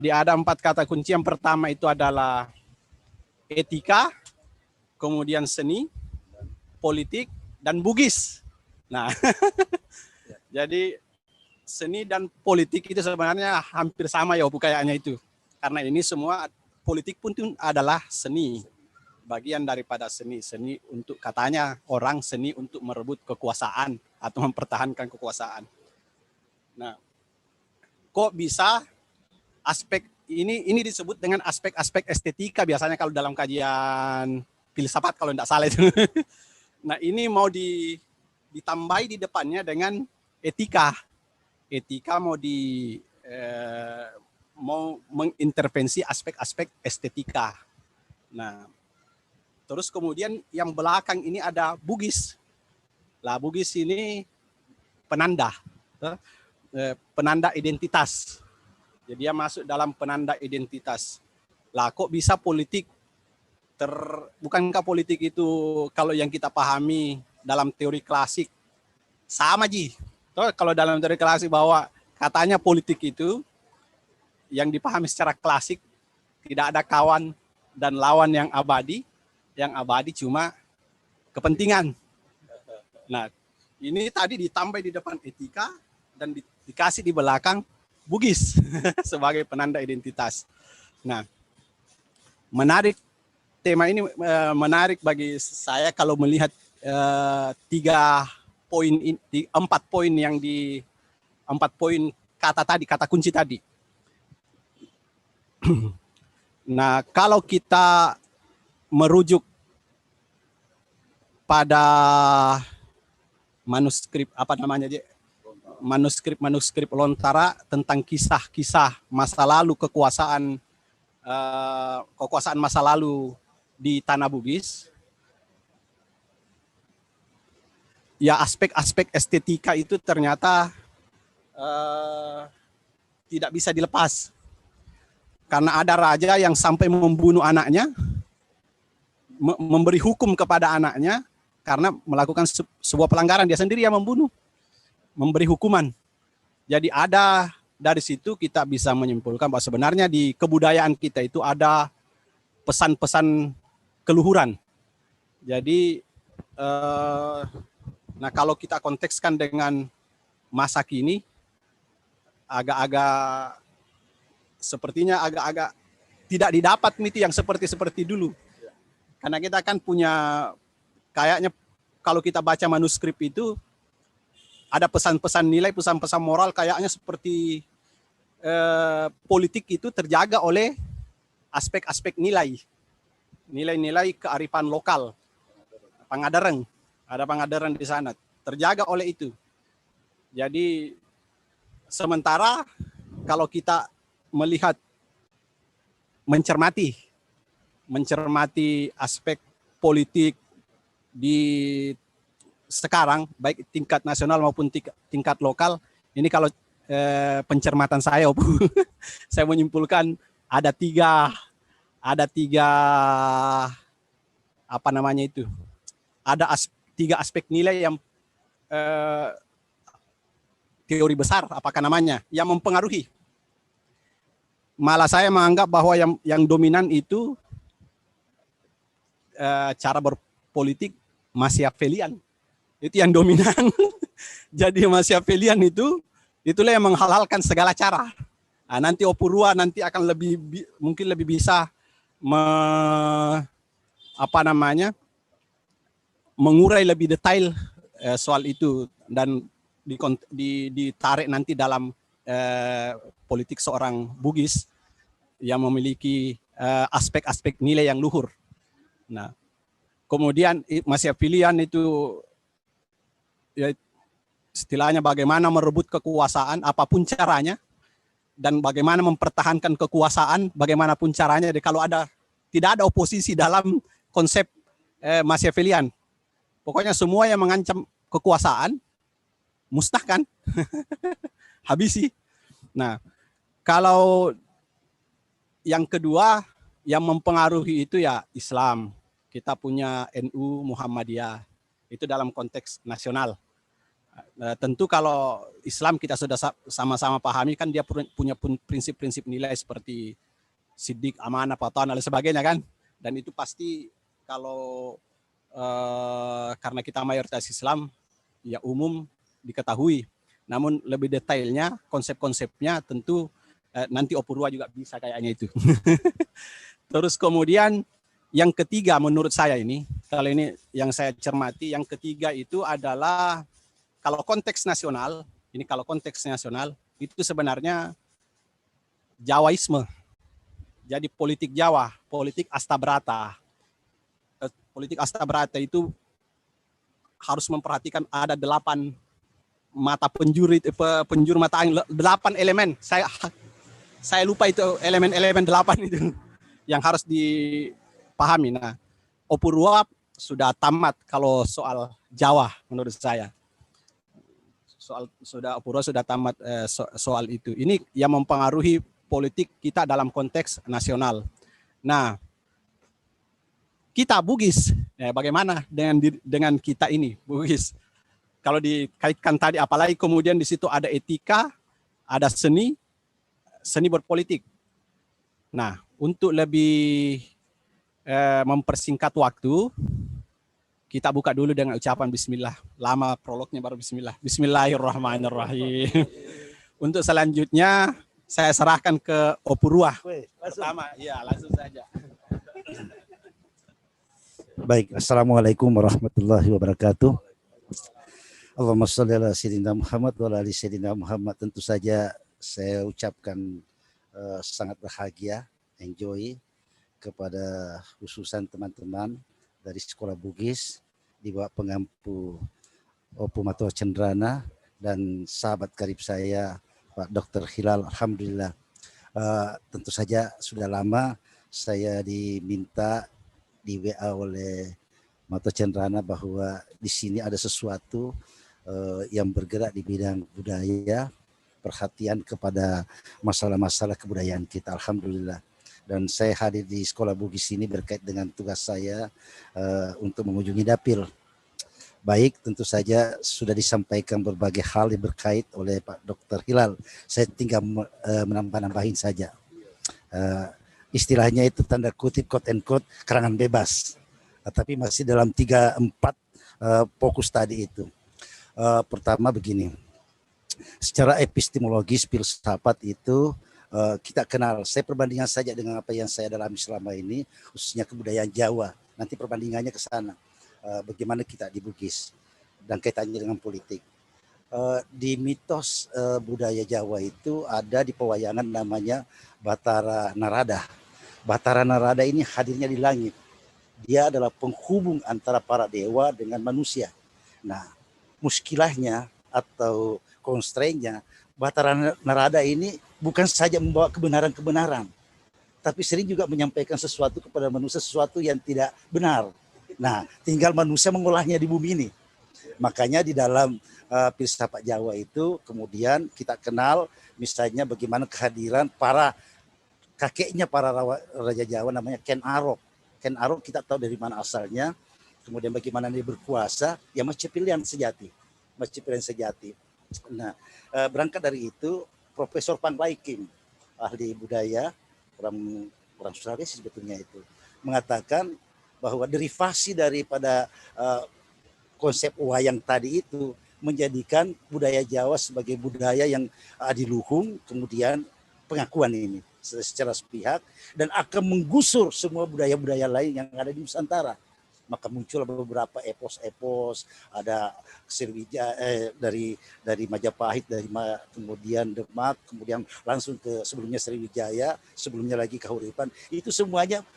ada 4 kata kunci. Yang pertama itu adalah etika, kemudian seni, politik, dan Bugis. Nah, jadi seni dan politik itu sebenarnya hampir sama ya kayaknya itu. Karena ini semua politik pun adalah seni. Bagian daripada seni. Seni untuk katanya orang seni untuk merebut kekuasaan atau mempertahankan kekuasaan. Nah, kok bisa aspek ini disebut dengan aspek-aspek estetika biasanya kalau dalam kajian filsafat kalau tidak salah itu. Nah, ini mau ditambahi di depannya dengan etika. Etika mau mengintervensi aspek-aspek estetika. Nah, terus kemudian yang belakang ini ada Bugis. Lah, Bugis ini penanda identitas. Jadi dia masuk dalam penanda identitas. Lah, kok bisa politik bukankah politik itu kalau yang kita pahami dalam teori klasik sama Ji. Kalau dalam teori klasik bahwa katanya politik itu yang dipahami secara klasik tidak ada kawan dan lawan yang abadi. Yang abadi cuma kepentingan. Nah, ini tadi ditambah di depan etika dan dikasih di belakang Bugis sebagai penanda identitas. Nah, menarik tema ini menarik bagi saya kalau melihat 4 poin yang 4 poin kata kunci tadi. Nah, kalau kita merujuk pada manuskrip manuskrip Lontara tentang kisah-kisah masa lalu kekuasaan masa lalu di tanah Bugis, ya aspek-aspek estetika itu ternyata tidak bisa dilepas karena ada raja yang sampai membunuh anaknya, memberi hukum kepada anaknya karena melakukan sebuah pelanggaran, dia sendiri yang membunuh, memberi hukuman. Jadi ada dari situ kita bisa menyimpulkan bahwa sebenarnya di kebudayaan kita itu ada pesan-pesan keluhuran. Jadi nah kalau kita kontekskan dengan masa kini agak-agak sepertinya agak-agak tidak didapat itu yang seperti dulu. Karena kita kan punya, kayaknya kalau kita baca manuskrip itu, ada pesan-pesan nilai, pesan-pesan moral kayaknya seperti politik itu terjaga oleh aspek-aspek nilai. Nilai-nilai kearifan lokal. Pangadareng, ada Pangadareng di sana. Terjaga oleh itu. Jadi, sementara kalau kita melihat, mencermati aspek politik di sekarang, baik tingkat nasional maupun tingkat lokal, ini kalau pencermatan saya, saya menyimpulkan ada tiga apa namanya itu, ada 3 aspek nilai yang teori besar, apakah namanya, yang mempengaruhi. Malah saya menganggap bahwa yang dominan itu cara berpolitik Machiavellian. Itu yang dominan. Jadi Machiavellian itulah yang menghalalkan segala cara. Nah, nanti Opurua nanti akan mungkin lebih bisa mengurai lebih detail soal itu dan ditarik nanti dalam politik seorang Bugis yang memiliki aspek-aspek nilai yang luhur. Nah, kemudian Machiavellian itu ya, istilahnya bagaimana merebut kekuasaan apapun caranya dan bagaimana mempertahankan kekuasaan bagaimanapun caranya. Jadi kalau tidak ada oposisi dalam konsep Machiavellian. Pokoknya semua yang mengancam kekuasaan musnahkan, habisi. Nah, kalau yang kedua yang mempengaruhi itu ya Islam. Kita punya NU Muhammadiyah, itu dalam konteks nasional. Tentu kalau Islam kita sudah sama-sama pahami kan dia punya prinsip-prinsip nilai seperti siddiq, amanah, patuhan dan sebagainya kan. Dan itu pasti kalau karena kita mayoritas Islam ya umum diketahui. Namun lebih detailnya, konsep-konsepnya tentu nanti Opurwa juga bisa kayaknya itu. Terus kemudian yang ketiga menurut saya ini, kalau ini yang saya cermati, yang ketiga itu adalah kalau konteks nasional, itu sebenarnya Jawaisme. Jadi politik Jawa, politik Astabrata. Politik Astabrata itu harus memperhatikan ada 8 mata penjuru mata angin, 8 elemen. Saya lupa itu elemen-elemen 8 itu yang harus dipahami. Nah, Opurwa sudah tamat kalau soal Jawa menurut saya. Opurwa sudah tamat soal itu. Ini yang mempengaruhi politik kita dalam konteks nasional. Nah, kita Bugis, bagaimana dengan kita ini Bugis? Kalau dikaitkan tadi, apalagi kemudian di situ ada etika, ada seni berpolitik. Nah, untuk lebih mempersingkat waktu, kita buka dulu dengan ucapan bismillah. Lama prolognya baru bismillah. Bismillahirrahmanirrahim. Untuk selanjutnya, saya serahkan ke Opurwa. Pertama, ya langsung saja. Baik, Assalamualaikum warahmatullahi wabarakatuh. Allahumma sholli ala sayyidina Muhammad wa ala ali sayyidina Muhammad. Tentu saja saya ucapkan sangat bahagia, enjoy kepada khususan teman-teman dari Sekolah Bugis di bawah pengampu Opu Matua Cendrana dan sahabat karib saya Pak Dr. Hilal. Alhamdulillah, tentu saja sudah lama saya diminta di WA oleh Matua Cendrana bahwa di sini ada sesuatu yang bergerak di bidang budaya, perhatian kepada masalah-masalah kebudayaan kita. Alhamdulillah. Dan saya hadir di Sekolah Bugis ini berkait dengan tugas saya untuk mengunjungi dapil. Baik, tentu saja sudah disampaikan berbagai hal yang berkait oleh Pak Dr. Hilal. Saya tinggal menambah-nambahin saja. Istilahnya itu tanda kutip, quote and quote, karangan bebas. Tapi masih dalam 3-4 fokus tadi itu. Pertama begini, secara epistemologis filsafat itu kita kenal. Saya perbandingan saja dengan apa yang saya dalami selama ini, khususnya kebudayaan Jawa. Nanti perbandingannya ke sana, bagaimana kita di Bugis dan kaitannya dengan politik. Di mitos budaya Jawa itu ada di pewayangan namanya Batara Narada. Batara Narada ini hadirnya di langit. Dia adalah penghubung antara para dewa dengan manusia. Nah, muskilahnya atau constraint-nya, Batara Narada ini bukan saja membawa kebenaran-kebenaran, tapi sering juga menyampaikan sesuatu kepada manusia, sesuatu yang tidak benar. Nah, tinggal manusia mengolahnya di bumi ini. Makanya di dalam filsafat Jawa itu kemudian kita kenal misalnya bagaimana kehadiran para kakeknya para raja Jawa namanya Ken Arok. Ken Arok kita tahu dari mana asalnya, kemudian bagaimana dia berkuasa, ya Majapahit sejati. Majapahit sejati. Nah, berangkat dari itu, Profesor Panglaiking, ahli budaya, orang Sulawesi sebetulnya itu, mengatakan bahwa derivasi daripada konsep wayang tadi itu menjadikan budaya Jawa sebagai budaya yang adiluhung, kemudian pengakuan ini secara sepihak dan akan menggusur semua budaya-budaya lain yang ada di Nusantara. Maka muncul beberapa epos-epos, ada Sriwijaya dari Majapahit, kemudian Demak, kemudian langsung ke sebelumnya Sriwijaya, sebelumnya lagi Kahuripan. Itu semuanya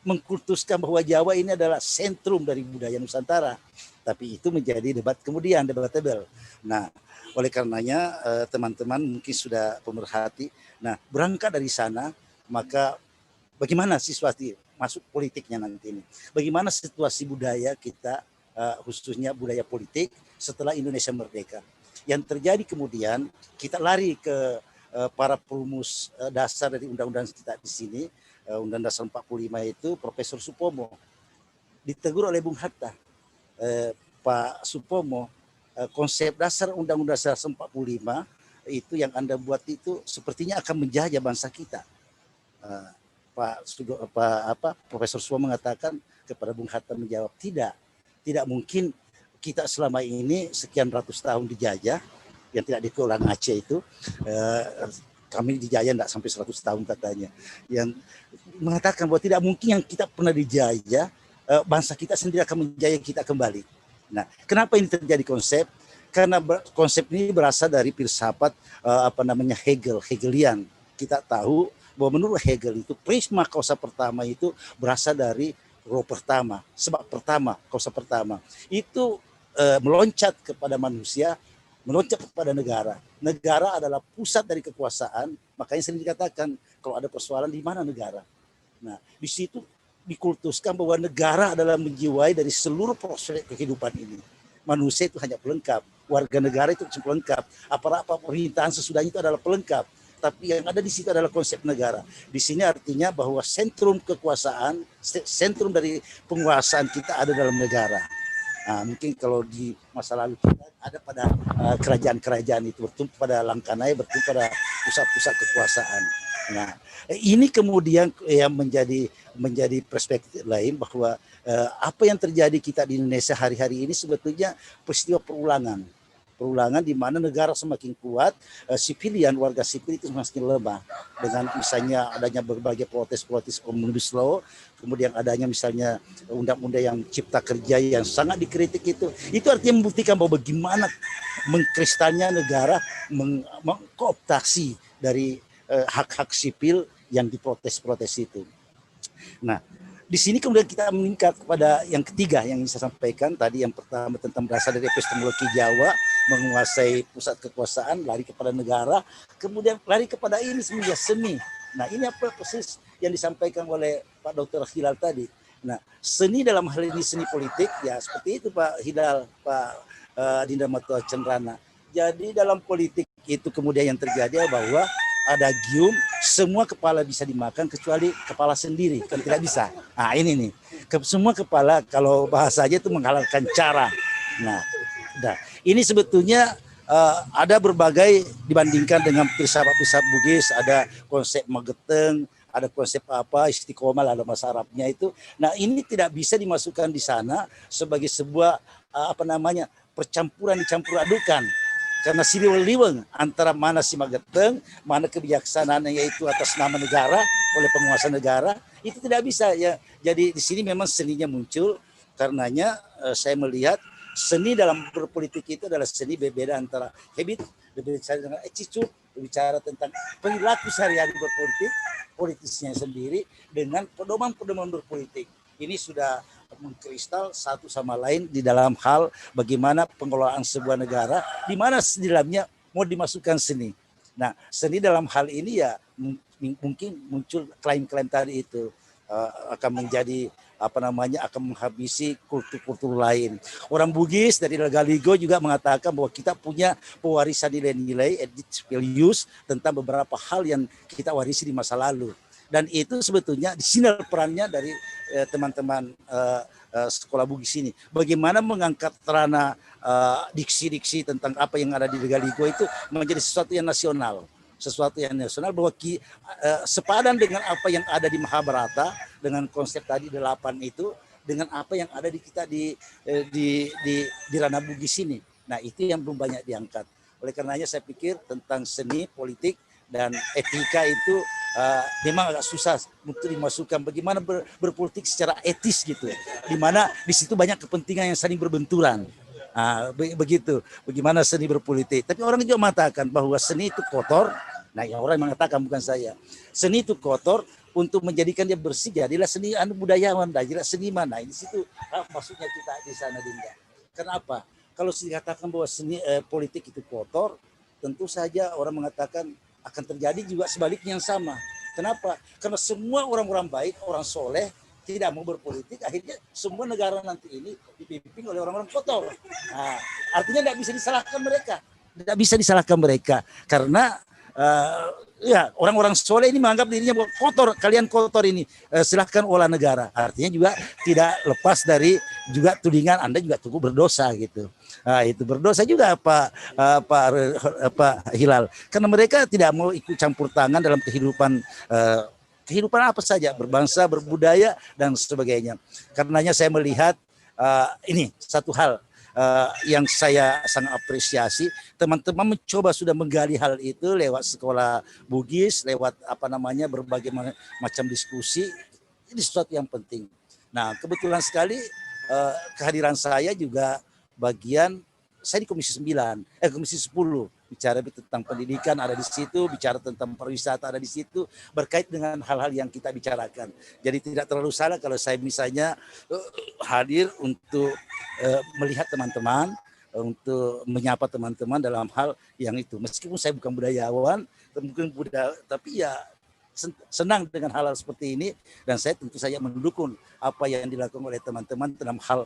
mengkultuskan bahwa Jawa ini adalah sentrum dari budaya Nusantara. Tapi itu menjadi debat kemudian, debatable. Nah, oleh karenanya teman-teman mungkin sudah pemerhati. Nah, berangkat dari sana, maka bagaimana situasi masuk politiknya nanti ini? Bagaimana situasi budaya kita, khususnya budaya politik setelah Indonesia merdeka? Yang terjadi kemudian kita lari ke para perumus dasar dari undang-undang kita di sini, Undang-Undang Dasar 45 itu Profesor Supomo ditegur oleh Bung Hatta. Pak Supomo, konsep dasar Undang-Undang Dasar 45 itu yang Anda buat itu sepertinya akan menjajah bangsa kita. Profesor Suwa mengatakan kepada Bung Hatta menjawab, tidak mungkin kita selama ini sekian ratus tahun dijajah, yang tidak dikulang Aceh itu, kami dijajah tidak sampai 100 tahun katanya, yang mengatakan bahwa tidak mungkin yang kita pernah dijajah, bangsa kita sendiri akan menjajah kita kembali. Nah, kenapa ini terjadi konsep? Karena konsep ini berasal dari filsafat Hegelian. Kita tahu bahwa menurut Hegel itu prisma kausa pertama itu berasal dari roh pertama, sebab pertama, kausa pertama. Itu meloncat kepada manusia, meloncat kepada negara. Negara adalah pusat dari kekuasaan, makanya sering dikatakan kalau ada persoalan di mana negara. Nah, di situ dikultuskan bahwa negara adalah menjiwai dari seluruh proses kehidupan ini. Manusia itu hanya pelengkap, warga negara itu pelengkap, apa-apa pemerintahan sesudahnya itu adalah pelengkap. Tapi yang ada di situ adalah konsep negara. Di sini artinya bahwa sentrum kekuasaan, sentrum dari penguasaan kita ada dalam negara. Nah, mungkin kalau di masa lalu kita ada pada kerajaan-kerajaan itu bertumpu pada Langkanai, bertumpu pada pusat-pusat kekuasaan. Nah, ini kemudian yang menjadi perspektif lain bahwa apa yang terjadi kita di Indonesia hari-hari ini sebetulnya peristiwa perulangan di mana negara semakin kuat, sipilian warga sipil itu semakin lemah dengan misalnya adanya berbagai protes omnibus law, kemudian adanya misalnya undang-undang yang cipta kerja yang sangat dikritik itu artinya membuktikan bahwa bagaimana mengkristalnya negara mengkooptasi dari hak-hak sipil yang diprotes itu. Nah, di sini kemudian kita meningkat kepada yang ketiga yang saya sampaikan tadi. Yang pertama tentang berasal dari epistemologi Jawa, menguasai pusat kekuasaan, lari kepada negara, kemudian lari kepada ini sebenarnya seni. Nah, ini apa persis yang disampaikan oleh Pak Dr. Hilal tadi. Nah, seni dalam hal ini seni politik, ya seperti itu Pak Hilal, Pak Dinda Matua Cenrana. Jadi dalam politik itu kemudian yang terjadi bahwa ada gium, semua kepala bisa dimakan kecuali kepala sendiri, kan tidak bisa. Nah ini nih, semua kepala kalau bahasanya itu menghalalkan cara. Nah, ini sebetulnya ada berbagai dibandingkan dengan filsafat Bugis, ada konsep Mageteng, ada konsep istiqomah, ada bahasa Arabnya itu. Nah ini tidak bisa dimasukkan di sana sebagai sebuah percampuran dicampur adukan. Karena siliweng-liweng antara mana si Mageteng, mana kebijaksanaan yaitu atas nama negara oleh penguasa negara, itu tidak bisa ya. Jadi di sini memang seninya muncul, karenanya saya melihat seni dalam berpolitik itu adalah seni berbeda antara habit, berbicara dengan attitude, berbicara tentang perilaku sehari-hari berpolitik, politisnya sendiri dengan pedoman-pedoman berpolitik. Ini sudah mengkristal satu sama lain di dalam hal bagaimana pengelolaan sebuah negara, di mana di dalamnya mau dimasukkan seni. Nah, seni dalam hal ini ya mungkin muncul klaim-klaim tadi itu akan menjadi akan menghabisi kultur-kultur lain. Orang Bugis dari Legaligo juga mengatakan bahwa kita punya pewarisan nilai-nilai values tentang beberapa hal yang kita warisi di masa lalu. Dan itu sebetulnya di sini perannya dari teman-teman sekolah Bugis ini. Bagaimana mengangkat terana diksi-diksi tentang apa yang ada di Legaligo itu menjadi sesuatu yang nasional. Sesuatu yang nasional bahwa sepadan dengan apa yang ada di Mahabharata, dengan konsep tadi 8 itu, dengan apa yang ada di kita di ranah Bugis ini. Nah itu yang belum banyak diangkat. Oleh karenanya saya pikir tentang seni, politik, dan etika itu memang agak susah untuk dimasukkan. Bagaimana berpolitik secara etis gitu, di mana di situ banyak kepentingan yang saling berbenturan. Begitu. Bagaimana seni berpolitik. Tapi orang juga mengatakan bahwa seni itu kotor. Nah, yang orang mengatakan bukan saya. Seni itu kotor, untuk menjadikan dia bersih jadilah seni budayawan, jadilah seniman. Nah, di situ maksudnya kita di sana, Dinda. Kenapa? Kalau dikatakan bahwa seni politik itu kotor, tentu saja orang mengatakan akan terjadi juga sebaliknya yang sama. Kenapa? Karena semua orang-orang baik, orang soleh, tidak mau berpolitik, akhirnya semua negara nanti ini dipimpin oleh orang-orang kotor. Nah, artinya tidak bisa disalahkan mereka. Tidak bisa disalahkan mereka. Karena ya orang-orang soleh ini menganggap dirinya bahwa kotor, kalian kotor ini, silahkan olah negara. Artinya juga tidak lepas dari juga tudingan Anda juga cukup berdosa gitu. Nah, itu berdosa juga Pak Hilal, karena mereka tidak mau ikut campur tangan dalam kehidupan apa saja, berbangsa, berbudaya dan sebagainya. Karenanya saya melihat ini satu hal yang saya sangat apresiasi, teman-teman mencoba sudah menggali hal itu lewat sekolah Bugis, lewat berbagai macam diskusi. Ini sesuatu yang penting. Nah, kebetulan sekali kehadiran saya juga bagian, saya di Komisi 9, Komisi 10, bicara tentang pendidikan ada di situ, bicara tentang pariwisata ada di situ, berkait dengan hal-hal yang kita bicarakan. Jadi tidak terlalu salah kalau saya misalnya hadir untuk melihat teman-teman, untuk menyapa teman-teman dalam hal yang itu. Meskipun saya bukan budayawan, tapi ya senang dengan hal-hal seperti ini, dan saya tentu saja mendukung apa yang dilakukan oleh teman-teman dalam hal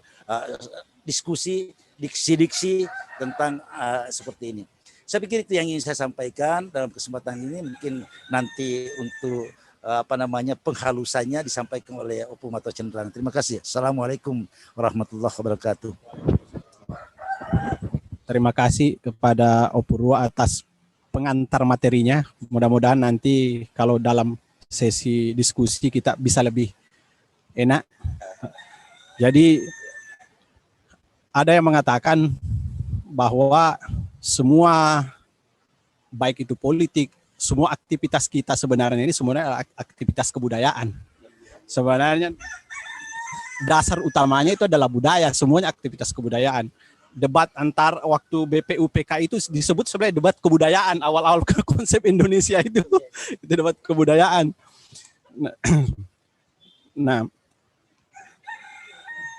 diskusi, diksi-diksi tentang seperti ini. Saya pikir itu yang ingin saya sampaikan dalam kesempatan ini. Mungkin nanti untuk penghalusannya disampaikan oleh Opu Mato Cendrana. Terima kasih. Assalamualaikum warahmatullahi wabarakatuh. Terima kasih kepada Opurwo atas pengantar materinya. Mudah-mudahan nanti kalau dalam sesi diskusi kita bisa lebih enak. Jadi ada yang mengatakan bahwa semua, baik itu politik, semua aktivitas kita sebenarnya ini sebenarnya adalah aktivitas kebudayaan. Sebenarnya dasar utamanya itu adalah budaya, semuanya aktivitas kebudayaan. Debat antar waktu BPUPK itu disebut sebenarnya debat kebudayaan, awal-awal konsep Indonesia itu debat kebudayaan. Nah,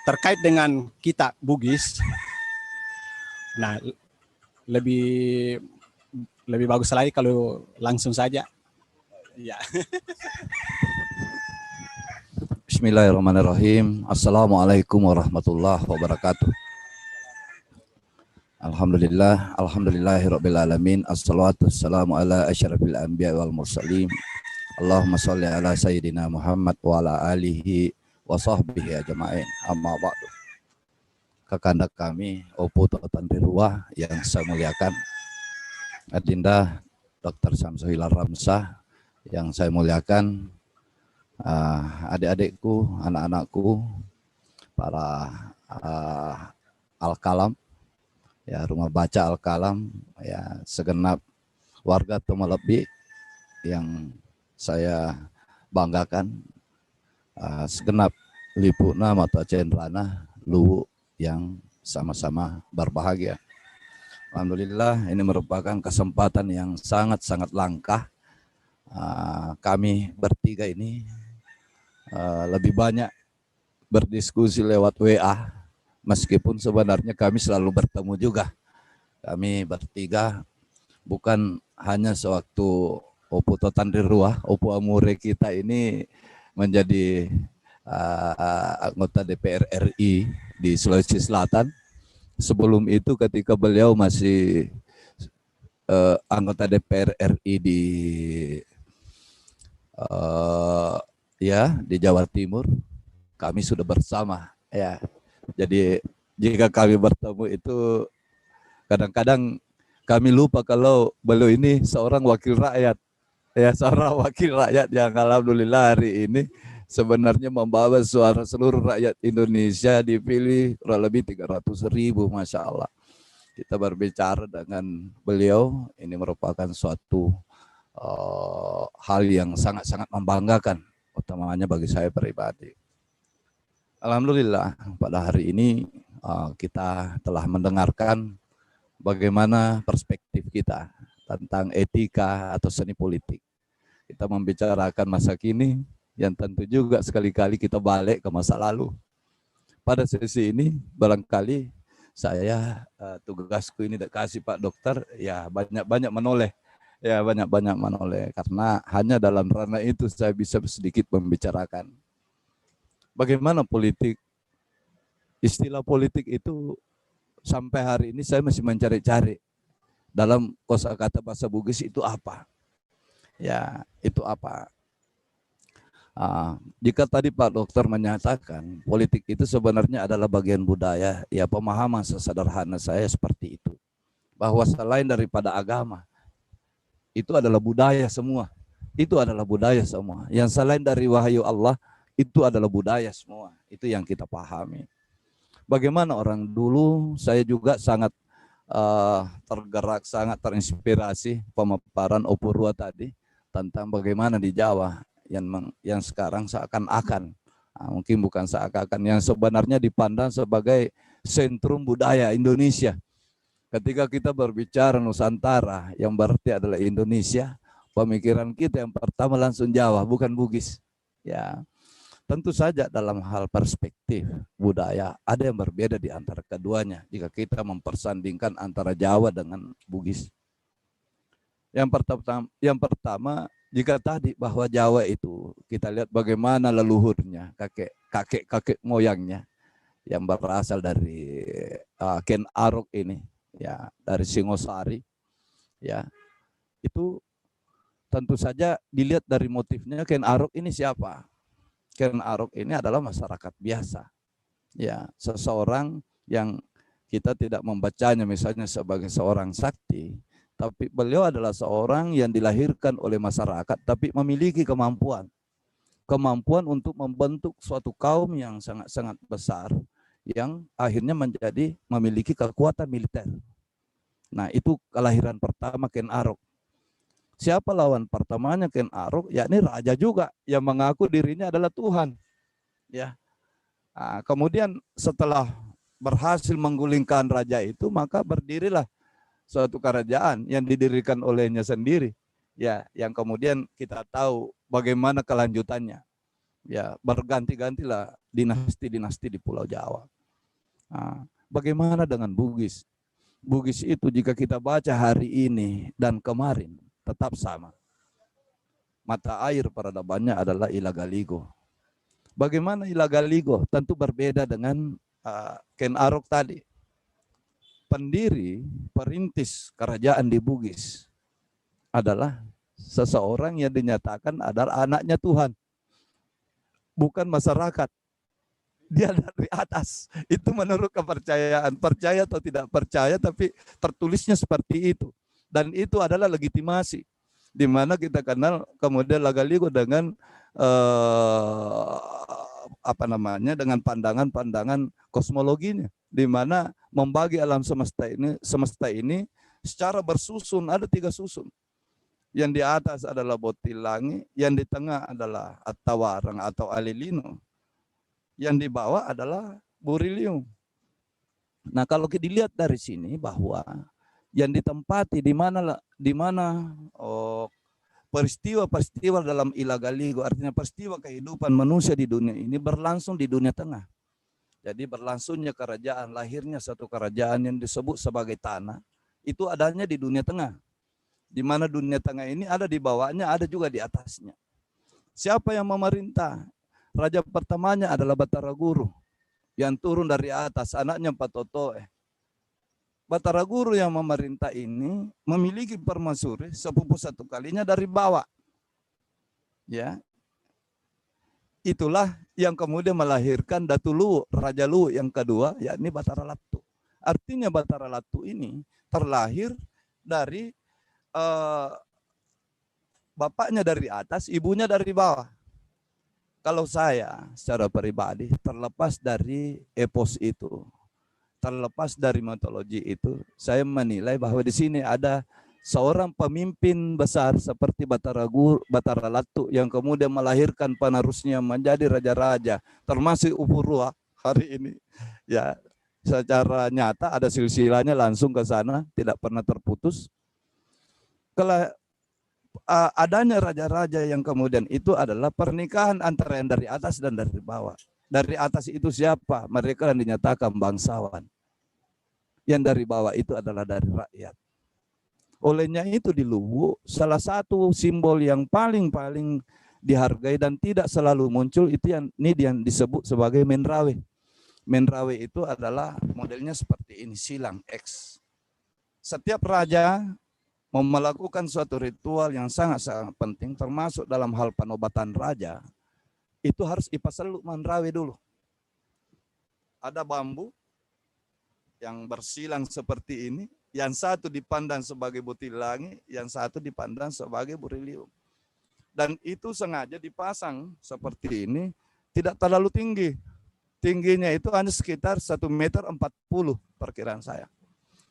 terkait dengan kita Bugis, nah lebih bagus lagi kalau langsung saja. Ya. Bismillahirrahmanirrahim. Assalamualaikum warahmatullahi wabarakatuh. Alhamdulillahirabbil alamin. Assalatu wassalamu ala asyrafil anbiya wal mursalin. Allahumma shalli ala sayyidina Muhammad wa ala alihi wa sahbihi ajma'in. Amma ba'du. Kakanda kami Opu Tandriruah yang saya muliakan, Adinda Dr. Syamsul Hilal Ramsah yang saya muliakan, adik-adikku, anak-anakku, para Al-Kalam, ya rumah baca Al-Kalam, ya segenap warga Tumalebi yang saya banggakan, segenap Lipuna Mato Cendrana Luwu yang sama-sama berbahagia. Alhamdulillah, ini merupakan kesempatan yang sangat-sangat langka. Kami bertiga ini lebih banyak berdiskusi lewat WA, meskipun sebenarnya kami selalu bertemu juga. Kami bertiga bukan hanya sewaktu Opu Tandriruah, Opu Amure kita ini menjadi anggota DPR RI di Sulawesi Selatan. Sebelum itu ketika beliau masih anggota DPR RI di Jawa Timur, kami sudah bersama ya. Jadi jika kami bertemu itu kadang-kadang kami lupa kalau beliau ini seorang wakil rakyat, ya seorang wakil rakyat yang alhamdulillah hari ini sebenarnya membawa suara seluruh rakyat Indonesia, dipilih kurang lebih 300.000, Masya Allah. Kita berbicara dengan beliau, ini merupakan suatu hal yang sangat-sangat membanggakan, utamanya bagi saya pribadi. Alhamdulillah pada hari ini kita telah mendengarkan bagaimana perspektif kita tentang etika atau seni politik. Kita membicarakan masa kini, yang tentu juga sekali-kali kita balik ke masa lalu. Pada sesi ini barangkali saya tugasku ini dikasih Pak Dokter, ya banyak-banyak menoleh. Ya banyak-banyak menoleh, karena hanya dalam ranah itu saya bisa sedikit membicarakan bagaimana politik. Istilah politik itu sampai hari ini saya masih mencari-cari dalam kosakata bahasa Bugis itu apa. Ya, itu apa? Jika tadi Pak Dokter menyatakan politik itu sebenarnya adalah bagian budaya, ya pemahaman sesederhana saya seperti itu. Bahwa selain daripada agama, itu adalah budaya semua. Itu adalah budaya semua. Yang selain dari wahyu Allah, itu adalah budaya semua. Itu yang kita pahami. Bagaimana orang dulu, saya juga sangat tergerak, sangat terinspirasi pemaparan Opurua tadi tentang bagaimana di Jawa yang sekarang seakan-akan, mungkin bukan seakan-akan, yang sebenarnya dipandang sebagai sentrum budaya Indonesia. Ketika kita berbicara Nusantara, yang berarti adalah Indonesia, pemikiran kita yang pertama langsung Jawa, bukan Bugis. Ya, tentu saja dalam hal perspektif budaya ada yang berbeda di antara keduanya. Jika kita mempersandingkan antara Jawa dengan Bugis. Yang pertama, jika tadi bahwa Jawa itu kita lihat bagaimana leluhurnya, kakek moyangnya yang berasal dari Ken Arok ini, ya dari Singosari, ya itu tentu saja dilihat dari motifnya. Ken Arok ini siapa? Ken Arok ini adalah masyarakat biasa, ya seseorang yang kita tidak membacanya misalnya sebagai seorang sakti, tapi beliau adalah seorang yang dilahirkan oleh masyarakat, tapi memiliki kemampuan untuk membentuk suatu kaum yang sangat-sangat besar, yang akhirnya memiliki kekuatan militer. Nah, itu kelahiran pertama Ken Arok. Siapa lawan pertamanya Ken Arok? Yakni raja juga yang mengaku dirinya adalah Tuhan. Ya. Nah, kemudian setelah berhasil menggulingkan raja itu, maka berdirilah suatu kerajaan yang didirikan olehnya sendiri. Ya, yang kemudian kita tahu bagaimana kelanjutannya. Ya, berganti-gantilah dinasti-dinasti di Pulau Jawa. Nah, bagaimana dengan Bugis? Bugis itu jika kita baca hari ini dan kemarin tetap sama. Mata air peradabannya adalah Ilagaligo. Bagaimana Ilagaligo? Tentu berbeda dengan Ken Arok tadi. Pendiri, perintis kerajaan di Bugis adalah seseorang yang dinyatakan adalah anaknya Tuhan. Bukan masyarakat. Dia dari atas. Itu menurut kepercayaan. Percaya atau tidak percaya, tapi tertulisnya seperti itu. Dan itu adalah legitimasi. Di mana kita kenal kemudian Lagaligo dengan dengan pandangan-pandangan kosmologinya, di mana membagi alam semesta ini secara bersusun, ada 3 susun. Yang di atas adalah Botilangi, yang di tengah adalah Atawarang atau Alilino, yang di bawah adalah Burilium. Nah, kalau kita dilihat dari sini bahwa yang ditempati di mana peristiwa-peristiwa dalam Ilagaligo, artinya peristiwa kehidupan manusia di dunia ini berlangsung di dunia tengah. Jadi berlangsungnya kerajaan, lahirnya satu kerajaan yang disebut sebagai tanah, itu adanya di dunia tengah. Di mana dunia tengah ini ada di bawahnya, ada juga di atasnya. Siapa yang memerintah? Raja pertamanya adalah Batara Guru, yang turun dari atas, anaknya Patotoe. Batara Guru yang memerintah ini memiliki permaisuri sepupu satu kalinya dari bawah. Ya. Itulah yang kemudian melahirkan Datu Luwu, Raja Luwu yang kedua, yakni Batara Latu. Artinya Batara Latu ini terlahir dari bapaknya dari atas, ibunya dari bawah. Kalau saya secara pribadi, terlepas dari epos itu, terlepas dari mitologi itu, saya menilai bahwa di sini ada seorang pemimpin besar seperti Batara Latu yang kemudian melahirkan penerusnya menjadi raja-raja, termasuk Opurua hari ini. Ya, secara nyata ada silsilahnya langsung ke sana, tidak pernah terputus. Kalau adanya raja-raja yang kemudian itu adalah pernikahan antara yang dari atas dan dari bawah. Dari atas itu siapa? Mereka yang dinyatakan bangsawan. Yang dari bawah itu adalah dari rakyat. Olehnya itu di Luwu, salah satu simbol yang paling dihargai dan tidak selalu muncul itu yang disebut sebagai menrawe. Menrawe itu adalah modelnya seperti ini, silang X. Setiap raja mau melakukan suatu ritual yang sangat-sangat penting, termasuk dalam hal penobatan raja, itu harus ipaselu mandrawi dulu. Ada bambu yang bersilang seperti ini, yang satu dipandang sebagai butilangi, yang satu dipandang sebagai burilium. Dan itu sengaja dipasang seperti ini, tidak terlalu tinggi. Tingginya itu hanya sekitar 1,40 meter perkiraan saya.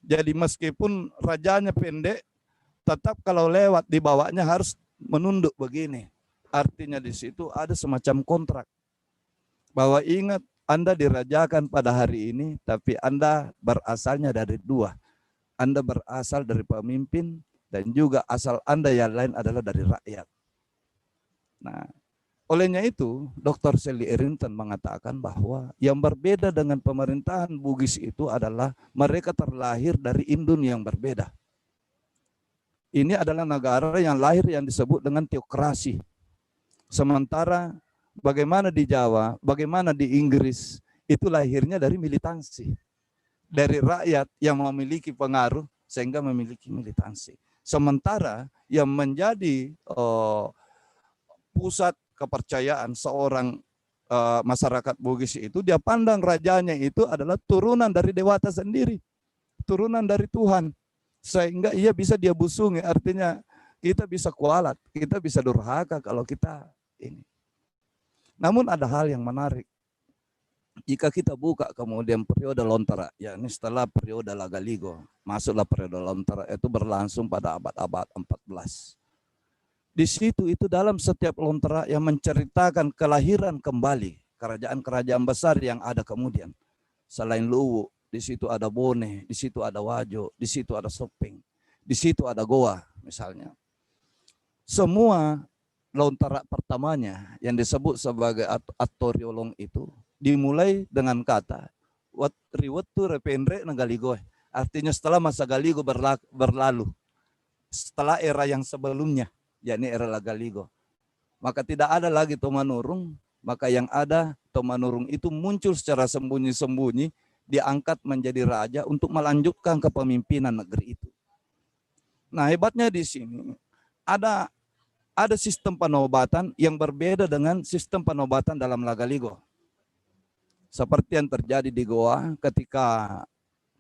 Jadi meskipun rajanya pendek, tetap kalau lewat di bawahnya harus menunduk begini. Artinya di situ ada semacam kontrak. Bahwa ingat, Anda dirajakan pada hari ini, tapi Anda berasalnya dari dua. Anda berasal dari pemimpin, dan juga asal Anda yang lain adalah dari rakyat. Nah, olehnya itu, Dr. Sally Errington mengatakan bahwa yang berbeda dengan pemerintahan Bugis itu adalah mereka terlahir dari indun yang berbeda. Ini adalah negara yang lahir yang disebut dengan teokrasi. Sementara bagaimana di Jawa, bagaimana di Inggris, itu lahirnya dari militansi. Dari rakyat yang memiliki pengaruh sehingga memiliki militansi. Sementara yang menjadi pusat kepercayaan seorang masyarakat Bugis itu, dia pandang rajanya itu adalah turunan dari Dewata sendiri, turunan dari Tuhan, sehingga ia bisa dia busungi. Artinya kita bisa kualat, kita bisa durhaka kalau kita ini. Namun ada hal yang menarik. Jika kita buka kemudian periode Lontara, yakni setelah periode Lagaligo, masuklah periode Lontara, itu berlangsung pada abad-abad 14. Di situ itu dalam setiap lontara yang menceritakan kelahiran kembali kerajaan-kerajaan besar yang ada kemudian. Selain Luwu, di situ ada Bone, di situ ada Wajo, di situ ada Sopeng, di situ ada Goa misalnya. Semua lontara pertamanya yang disebut sebagai Atoriolong itu dimulai dengan kata Riwetu rependre nagaligoy. Artinya setelah masa Galigo berlalu, setelah era yang sebelumnya, yakni era Lagaligo, maka tidak ada lagi Tomanurung, maka yang ada Tomanurung itu muncul secara sembunyi-sembunyi, diangkat menjadi raja untuk melanjutkan kepemimpinan negeri itu. Nah, hebatnya di sini ada sistem penobatan yang berbeda dengan sistem penobatan dalam Lagaligo. Seperti yang terjadi di Goa ketika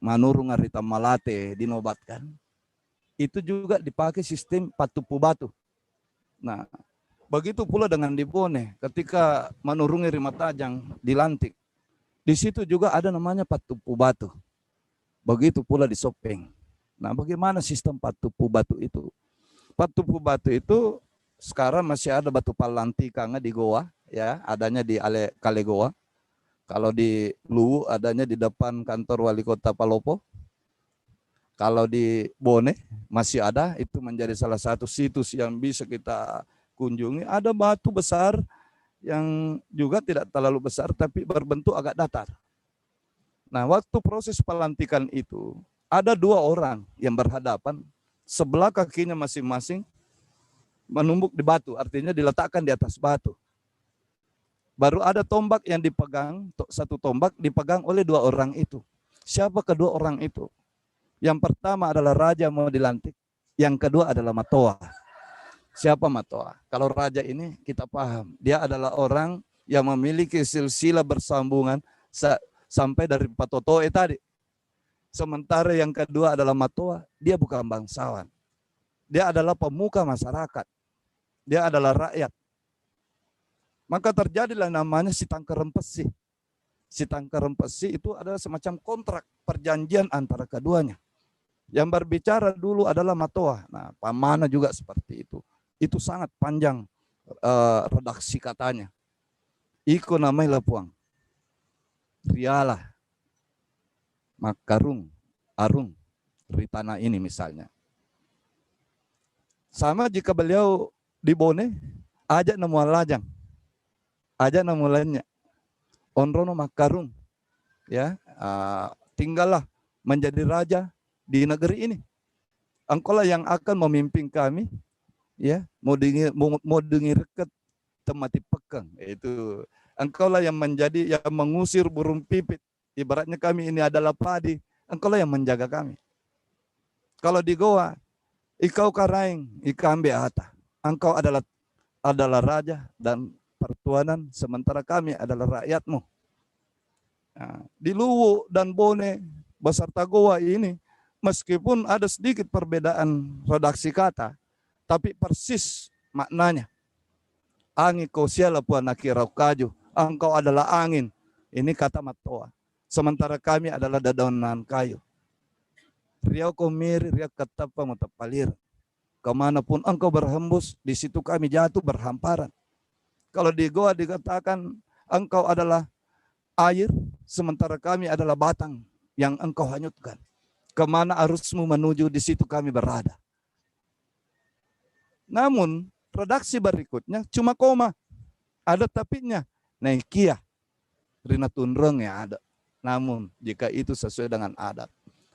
Manurung Arita Malate dinobatkan, itu juga dipakai sistem patupu batu. Nah, begitu pula dengan di Bone, ketika Manurung Rimatajang dilantik, di situ juga ada namanya patupu batu. Begitu pula di Sopeng. Nah, bagaimana sistem patupu batu itu? Patupu batu itu sekarang masih ada batu palantikanga di Goa, ya, adanya di Kale Goa. Kalau di Luwu adanya di depan kantor wali kota Palopo. Kalau di Bone masih ada, itu menjadi salah satu situs yang bisa kita kunjungi. Ada batu besar yang juga tidak terlalu besar tapi berbentuk agak datar. Nah, waktu proses pelantikan itu ada dua orang yang berhadapan, sebelah kakinya masing-masing menumbuk di batu, artinya diletakkan di atas batu. Baru ada tombak yang dipegang, satu tombak dipegang oleh dua orang itu. Siapa kedua orang itu? Yang pertama adalah raja mau dilantik, yang kedua adalah Matoa. Siapa Matoa? Kalau raja ini kita paham, dia adalah orang yang memiliki silsilah bersambungan sampai dari Patotoe tadi. Sementara yang kedua adalah Matoa, dia bukan bangsawan. Dia adalah pemuka masyarakat. Dia adalah rakyat. Maka terjadilah namanya Sitangkerempesi. Sitangkerempesi itu adalah semacam kontrak perjanjian antara keduanya. Yang berbicara dulu adalah Matoa. Nah, Pamana juga seperti itu. Itu sangat panjang redaksi katanya. Iko namanya Lapuang. Rialah. Makarung. Arung. Ritana ini misalnya. Sama jika beliau di Bone, ajak nama lajang. Ajak nama lainnya. Onrono Makarung. Ya, tinggallah menjadi raja di negeri ini. Engkaulah yang akan memimpin kami, ya, mau dengar ke temati pekeng. Itu engkaulah yang menjadi yang mengusir burung pipit. Ibaratnya kami ini adalah padi, engkaulah yang menjaga kami. Kalau di Goa, Ikau karaeng, ikambe ata. Engkau adalah raja dan pertuanan, sementara kami adalah rakyatmu. Nah, di Luwu dan Bone beserta Goa ini, meskipun ada sedikit perbedaan redaksi kata, tapi persis maknanya. Angin kau siala puan nakirau kaju, engkau adalah angin. Ini kata Matoa. Sementara kami adalah dedaunan kayu. Riau kau miri, riau ketapa matapalir. Kemanapun engkau berhembus, di situ kami jatuh berhamparan. Kalau di Goa dikatakan engkau adalah air, sementara kami adalah batang yang engkau hanyutkan. Kemana arusmu menuju, di situ kami berada. Namun redaksi berikutnya cuma koma, ada tapinya, naikia, rina tunreng ya ada. Namun jika itu sesuai dengan adat.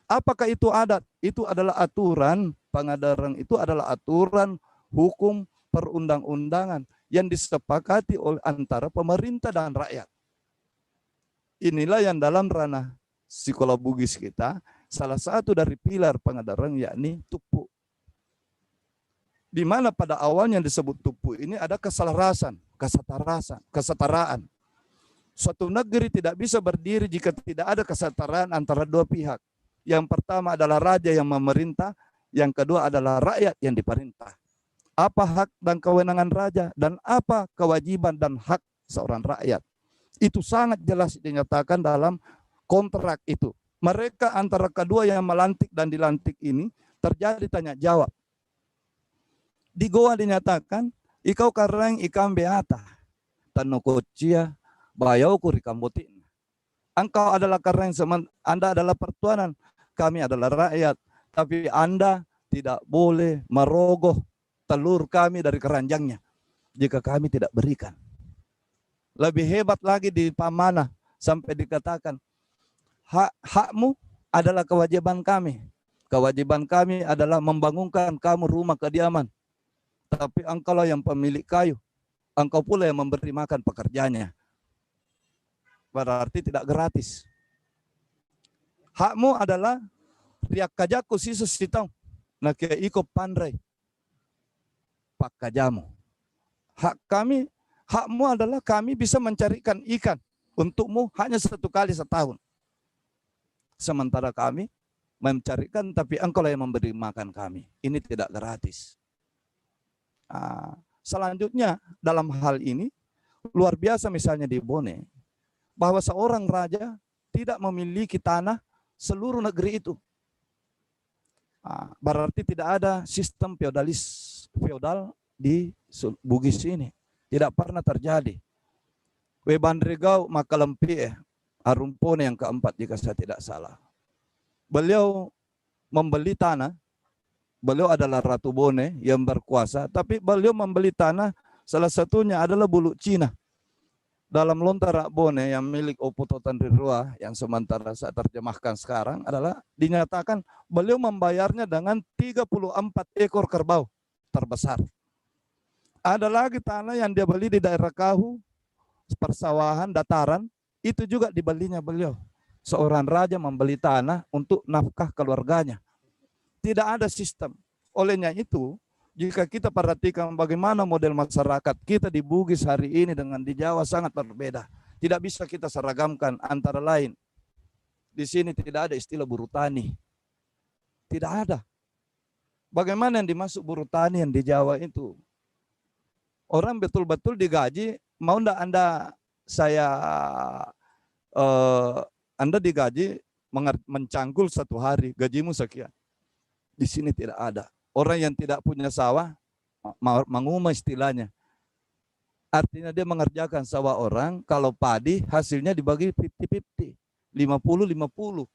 Apakah itu adat? Itu adalah aturan, pangadarang itu adalah aturan hukum perundang-undangan yang disepakati oleh antara pemerintah dan rakyat. Inilah yang dalam ranah psikologi Bugis kita, salah satu dari pilar pangadarang yakni tupu. Di mana pada awalnya disebut tupu ini ada keselarasan, kesetaraan. Suatu negeri tidak bisa berdiri jika tidak ada kesetaraan antara dua pihak. Yang pertama adalah raja yang memerintah, yang kedua adalah rakyat yang diperintah. Apa hak dan kewenangan raja dan apa kewajiban dan hak seorang rakyat? Itu sangat jelas dinyatakan dalam kontrak itu. Mereka antara kedua yang melantik dan dilantik ini terjadi tanya jawab. Di Goa dinyatakan, ikau kareng ikam beata, tanukocia bayau kurikambotin. Engkau adalah kareng, Anda adalah pertuanan, kami adalah rakyat. Tapi Anda tidak boleh merogoh telur kami dari keranjangnya jika kami tidak berikan. Lebih hebat lagi di Pamana sampai dikatakan, hakmu adalah kewajiban kami. Kewajiban kami adalah membangunkan kamu rumah kediaman. Tapi engkaulah yang pemilik kayu. Engkau pula yang memberi makan pekerjanya. Berarti tidak gratis. Hakmu adalah riak kajaku sisus sitang. Nah kia iko pandai. Pak kajamu. Hakmu adalah kami bisa mencarikan ikan untukmu hanya 1 kali setahun. Sementara kami mencarikan, tapi engkau yang memberi makan kami. Ini tidak gratis. Selanjutnya dalam hal ini luar biasa misalnya di Bone, bahwa seorang raja tidak memiliki tanah seluruh negeri itu. Berarti tidak ada sistem feodal di Bugis ini. Tidak pernah terjadi. Webandregau Makalempi Arumpone yang keempat jika saya tidak salah. Beliau membeli tanah. Beliau adalah Ratu Bone yang berkuasa, tapi beliau membeli tanah, salah satunya adalah Bulu Cina. Dalam Lontara Bone yang milik Oputo Tandrirua, yang sementara saya terjemahkan sekarang, adalah dinyatakan beliau membayarnya dengan 34 ekor kerbau terbesar. Ada lagi tanah yang dia beli di daerah Kahu, persawahan, dataran, itu juga dibelinya beliau. Seorang raja membeli tanah untuk nafkah keluarganya. Tidak ada sistem. Olehnya itu, jika kita perhatikan bagaimana model masyarakat kita di Bugis hari ini dengan di Jawa sangat berbeda. Tidak bisa kita seragamkan antara lain. Di sini tidak ada istilah buruh tani. Tidak ada. Bagaimana yang dimaksud buruh tani yang di Jawa itu? Orang betul-betul digaji, mau enggak Anda digaji mencangkul 1 hari, gajimu sekian. Di sini tidak ada. Orang yang tidak punya sawah, manguma istilahnya. Artinya dia mengerjakan sawah orang, kalau padi hasilnya dibagi 50-50. 50-50.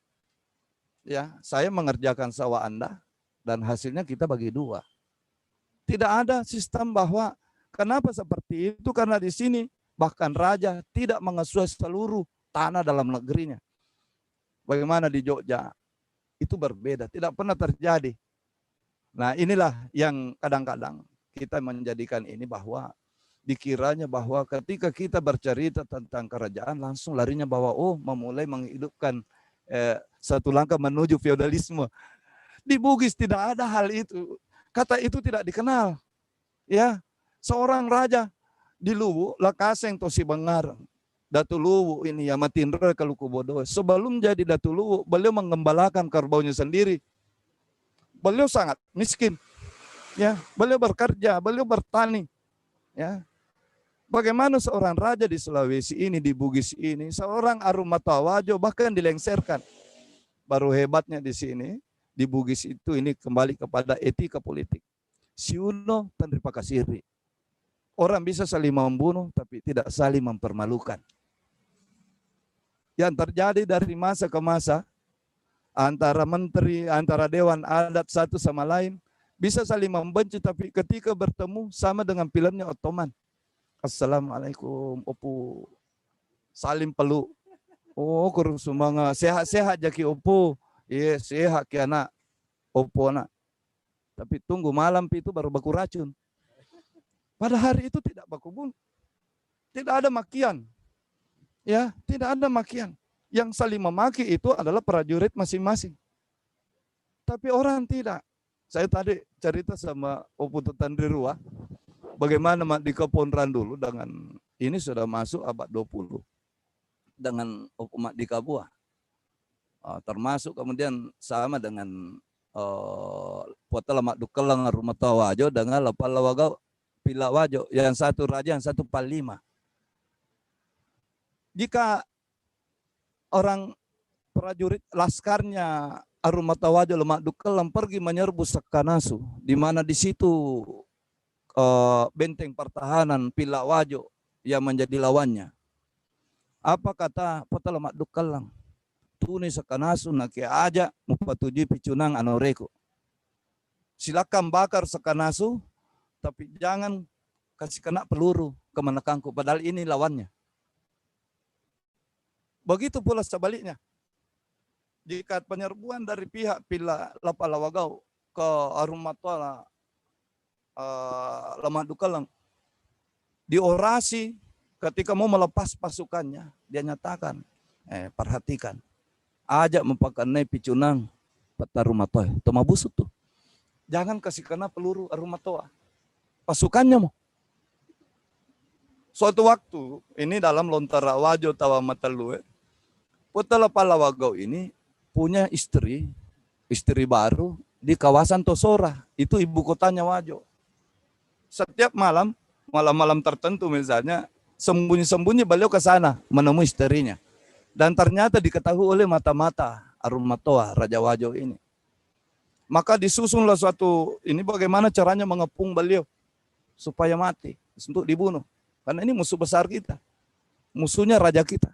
Ya, saya mengerjakan sawah Anda, dan hasilnya kita bagi 2. Tidak ada sistem bahwa, kenapa seperti itu? Karena di sini bahkan raja tidak mengesuai seluruh tanah dalam negerinya. Bagaimana di Jogja? Itu berbeda, tidak pernah terjadi. Nah inilah yang kadang-kadang kita menjadikan ini bahwa dikiranya bahwa ketika kita bercerita tentang kerajaan langsung larinya bahwa memulai menghidupkan satu langkah menuju feodalisme. Di Bugis tidak ada hal itu. kata itu tidak dikenal. Ya, seorang raja di Luwu, Lakaseng Tosi Bengar, Datu Luwu ini ya Matindra Kaluku Bodo. Sebelum jadi Datu Luwu, beliau mengembalakan kerbaunya sendiri. Beliau sangat miskin. Ya, beliau bekerja, beliau bertani. Ya. Bagaimana seorang raja di Sulawesi ini, di Bugis ini, seorang Arumatawajo bahkan dilengserkan. Baru hebatnya di sini, di Bugis itu ini kembali kepada etika politik. Si Uno Tandri Pakasiri. Orang bisa saling membunuh tapi tidak saling mempermalukan. Yang terjadi dari masa ke masa, antara menteri, antara dewan adat satu sama lain, bisa saling membenci tapi ketika bertemu sama dengan filmnya Ottoman. Assalamualaikum, opo. Salim peluk. Oh, kurang sumanga. Sehat-sehat jaki opo. Iya, sehat ki anak. Opo anak. Tapi tunggu malam itu baru baku racun. Pada hari itu tidak baku bunuh. Tidak ada makian. Ya, tidak ada makian. Yang saling memaki itu adalah prajurit masing-masing. Tapi orang tidak. Saya tadi cerita sama Opo Tandri Rua. Bagaimana di Keponran dulu dengan ini sudah masuk abad 20 dengan Opo Mardika Buah. Termasuk kemudian sama dengan Potala Makdukelang Rumah Tawajo dengan Lapalawagau Pilawajo, yang satu raja, yang satu panglima. Jika orang prajurit laskarnya Arumatawajo Lemak Dukelang pergi menyerbu Sakanasu, di mana di situ benteng pertahanan Pilawajo yang menjadi lawannya. Apa kata Potala Mak Dukelang? Tuni Sakanasu naki aja mupatuji picunang anoreko. Silakan bakar Sakanasu, tapi jangan kasih kena peluru ke Manakangku, padahal ini lawannya. Begitu pula sebaliknya. Jika penyerbuan dari pihak Lapalawagau ke Arumatola Lemak Dukelang, di orasi ketika mau melepas pasukannya, dia nyatakan, perhatikan, ajak mempakanai picunang peta Rumatoa, toma busuk tuh. Jangan kasih kena peluru Arumatoa. Pasukannya mau. Suatu waktu, ini dalam Lontara Wajo Tawa Matalue, Potala Palawagau ini punya istri baru di kawasan Tosora, itu ibu kotanya Wajo. Setiap malam tertentu misalnya, sembunyi-sembunyi beliau ke sana menemui istrinya. Dan ternyata diketahui oleh mata-mata Arumatoa, Raja Wajo ini. Maka disusunlah suatu, ini bagaimana caranya mengepung beliau supaya mati, untuk dibunuh. Karena ini musuh besar kita. Musuhnya raja kita.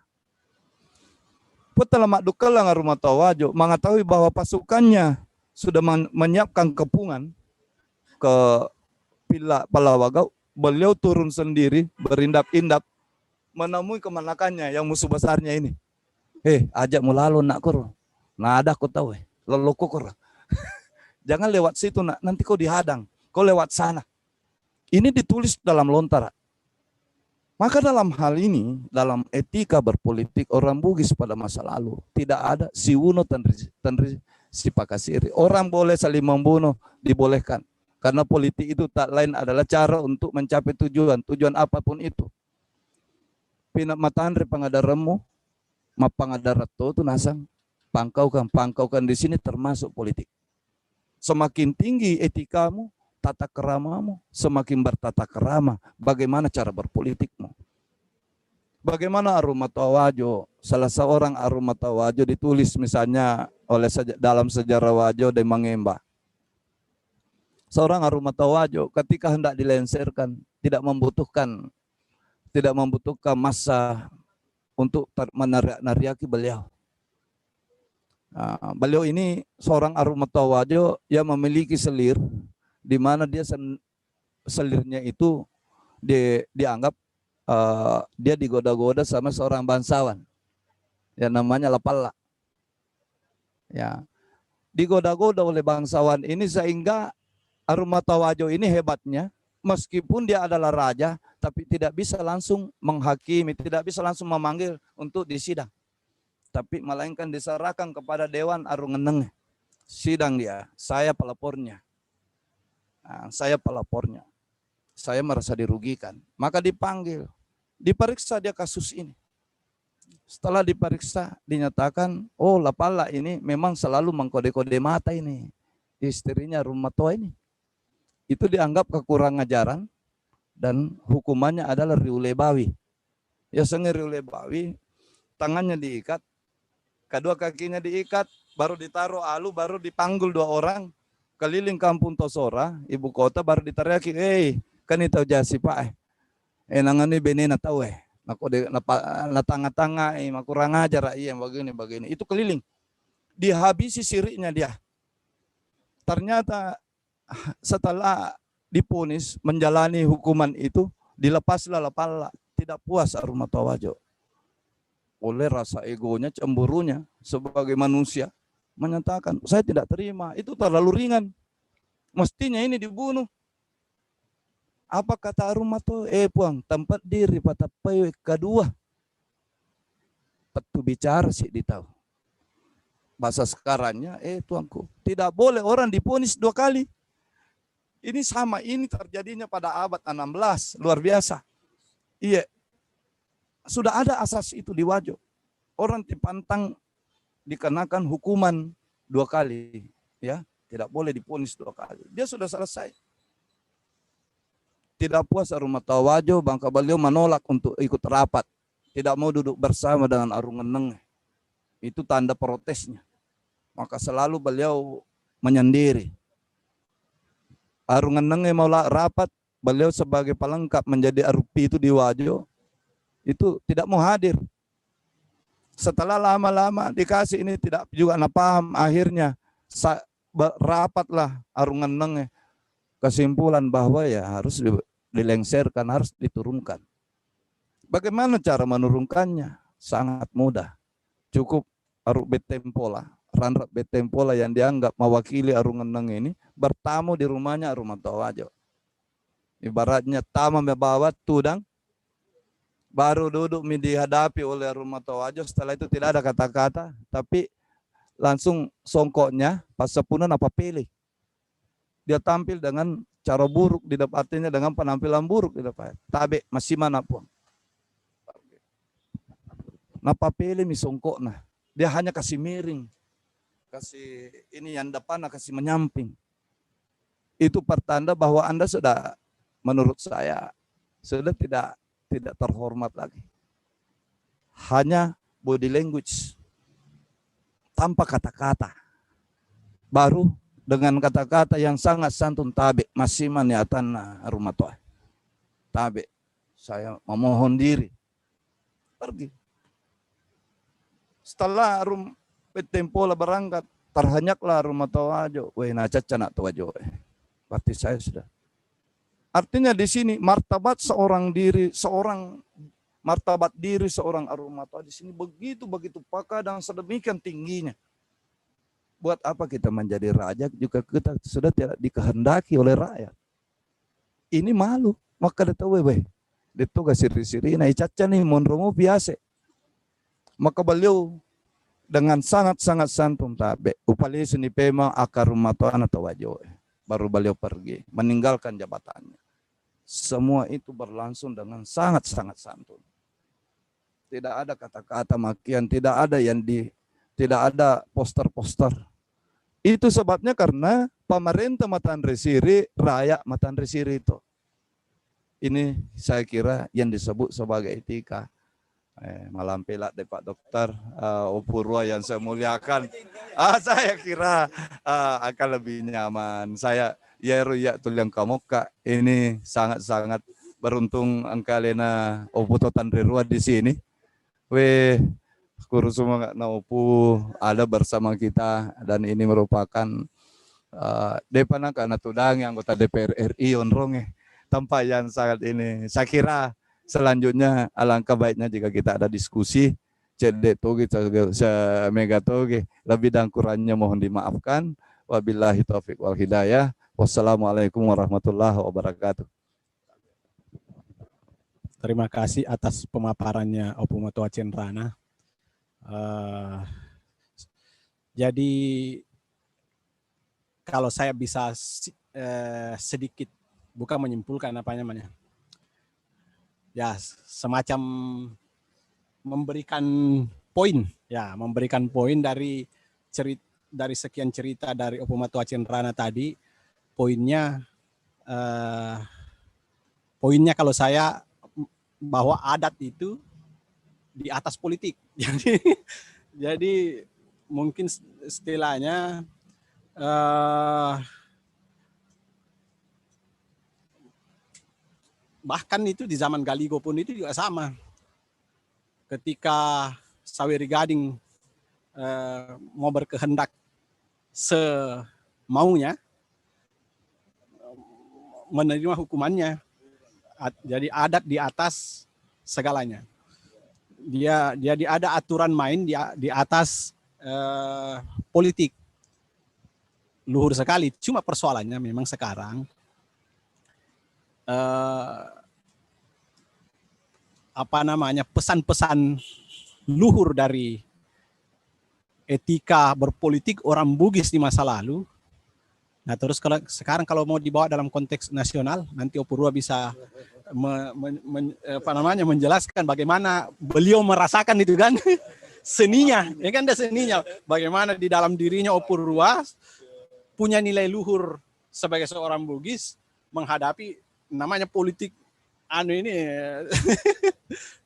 Potala Mak Dukelang Arumatoa Wajo mengetahui bahwa pasukannya sudah menyiapkan kepungan ke Palawagau, beliau turun sendiri berindap-indap menemui kemanakannya yang musuh besarnya ini. Ajak mulalu nak kur. Nah ada kau tahu lalu kur. Jangan lewat situ nak, nanti kau dihadang. Kau lewat sana. Ini ditulis dalam Lontara. Maka dalam hal ini, dalam etika berpolitik orang Bugis pada masa lalu, tidak ada si Uno Tandri si Pakasiri. Orang boleh saling membunuh, dibolehkan. Karena politik itu tak lain adalah cara untuk mencapai tujuan apapun itu. Pina matandre pangadaremu, mapangadaratto itu nasang, pangkaukan di sini termasuk politik. Semakin tinggi etikamu, tata keramamu, semakin bertata kerama bagaimana cara berpolitikmu. Bagaimana Arumatoa Wajo, salah seorang Arumatoa Wajo ditulis misalnya oleh dalam sejarah Wajo dan Mangemba. Seorang Arumatoa Wajo ketika hendak dilenserkan tidak membutuhkan massa untuk menariaki beliau. Beliau ini seorang Arumatoa Wajo yang memiliki selir, di mana dia selirnya itu dianggap dia digoda-goda sama seorang bangsawan yang namanya Lapala. Ya, digoda-goda oleh bangsawan ini sehingga Arumatoa Wajo ini hebatnya, meskipun dia adalah raja, tapi tidak bisa langsung menghakimi, tidak bisa langsung memanggil untuk disidang. Tapi melainkan diserahkan kepada Dewan Arungeneng. Sidang dia, saya pelapornya. Nah, saya pelapornya. Saya merasa dirugikan. Maka dipanggil. Diperiksa dia kasus ini. Setelah diperiksa, dinyatakan, oh Lapala ini memang selalu mengkode-kode mata ini. Istrinya Rumatoa ini. Itu dianggap kekurangan ajaran dan hukumannya adalah riulebawi. Biasanya riulebawi, tangannya diikat, kedua kakinya diikat, baru ditaruh alu, baru dipanggul 2 orang, keliling kampung Tosora, ibu kota, baru diteriaki, kan itu jasi pak, nangani benena tahu aku na tanga-tanga, kurang ajar, iya begini, itu keliling, dihabisi siriknya dia. Ternyata setelah diponis menjalani hukuman itu, dilepaslah Lapala, tidak puas Rumatoa Wajo. Oleh rasa egonya, cemburunya sebagai manusia, menyatakan, saya tidak terima, itu terlalu ringan. Mestinya ini dibunuh. Apa kata Rumatoa? Puang, tempat diri pada pewe kedua. Petu bicara sih ditahu. Bahasa sekarangnya, tuanku, tidak boleh orang diponis 2 kali. Ini sama, ini terjadinya pada abad 16, luar biasa. Iya, sudah ada asas itu di Wajo. Orang dipantang dikenakan hukuman 2 kali, ya, tidak boleh diponis 2 kali. Dia sudah selesai. Tidak puas Rumatoa Wajo, Bangka Beliau menolak untuk ikut rapat, tidak mau duduk bersama dengan Arungeneng. Itu tanda protesnya. Maka selalu beliau menyendiri. Arungeneng mau rapat, beliau sebagai pelengkap menjadi arupi itu di Wajo, itu tidak mau hadir. Setelah lama-lama dikasih ini tidak juga paham, akhirnya rapatlah Arungeneng, kesimpulan bahwa ya harus dilengserkan, harus diturunkan. Bagaimana cara menurunkannya? Sangat mudah. Cukup Aru Betempola, Ranrat Betempola yang dianggap mewakili Arungeneng ini bertamu di rumahnya Rumatoa Wajo. Ibaratnya tamu membawa tudang, baru duduk dihadapi oleh Rumatoa Wajo. Setelah itu tidak ada kata-kata, tapi langsung songkoknya pas sepunan apa pilih. Dia tampil dengan cara buruk, didapatinya dengan penampilan buruk di depan. Tabe masih mana pun. Napa pilih mi songkok nah. Dia hanya kasih miring. Kasih ini yang depan kasih menyamping. Itu pertanda bahwa Anda sudah, menurut saya, sudah tidak terhormat lagi. Hanya body language. Tanpa kata-kata. Baru dengan kata-kata yang sangat santun, tabe masiman ya tanah Rumatoa. Tabe, saya memohon diri. Pergi. Setelah Betempola berangkat, terhanyaklah Rumatoa Wajo. Na caca nak Wajo. Berarti saya sudah. Artinya di sini martabat seorang Rumatoa di sini begitu pakar dan sedemikian tingginya. Buat apa kita menjadi raja jika kita sudah tidak dikehendaki oleh rakyat? Ini malu. Maka dia tahu dia tuh siri-siri na caca nih monromo biasa. Maka beliau dengan sangat-sangat santun tabe upali seni pema akar Rumatoa atau Wajo. Baru beliau pergi meninggalkan jabatannya. Semua itu berlangsung dengan sangat-sangat santun. Tidak ada kata-kata makian, tidak ada poster-poster. Itu sebabnya karena pemerintah Matandre Siri, rakyat Matandre Siri itu. Ini saya kira yang disebut sebagai etika. Malam pelak deh Pak Dokter Opurwa yang saya muliakan. Saya kira akan lebih nyaman. Saya ya tuliang kamoka ini sangat-sangat beruntung angkalena Oputo Tandrirua di sini. Kurusuma Naupu ada bersama kita dan ini merupakan Depana karena tudang anggota DPR RI onronge tanpa yang sangat ini. Saya kira selanjutnya alangkah baiknya jika kita ada diskusi cedek toge mega toge lebih dan kurangnya mohon dimaafkan. Wabillahi taufik wal hidayah. Wassalamualaikum warahmatullahi wabarakatuh. Terima kasih atas pemaparannya Opumatoa Cenrana. Jadi kalau saya bisa sedikit, bukan menyimpulkan apa namanya, ya semacam memberikan poin, ya memberikan poin dari sekian cerita dari Opomatua Cenrana tadi. Poinnya kalau saya bahwa adat itu di atas politik. Jadi mungkin istilahnya bahkan itu di zaman Galigo pun itu juga sama. Ketika Saweri Gading mau berkehendak semaunya, menerima hukumannya. Jadi adat di atas segalanya. Dia ada aturan main di atas politik. Luhur sekali. Cuma persoalannya memang sekarang pesan-pesan luhur dari etika berpolitik orang Bugis di masa lalu. Nah, terus sekarang kalau mau dibawa dalam konteks nasional, nanti Opurua bisa menjelaskan bagaimana beliau merasakan itu kan seninya, ya kan ada seninya. Bagaimana di dalam dirinya Opurua punya nilai luhur sebagai seorang Bugis menghadapi namanya politik ini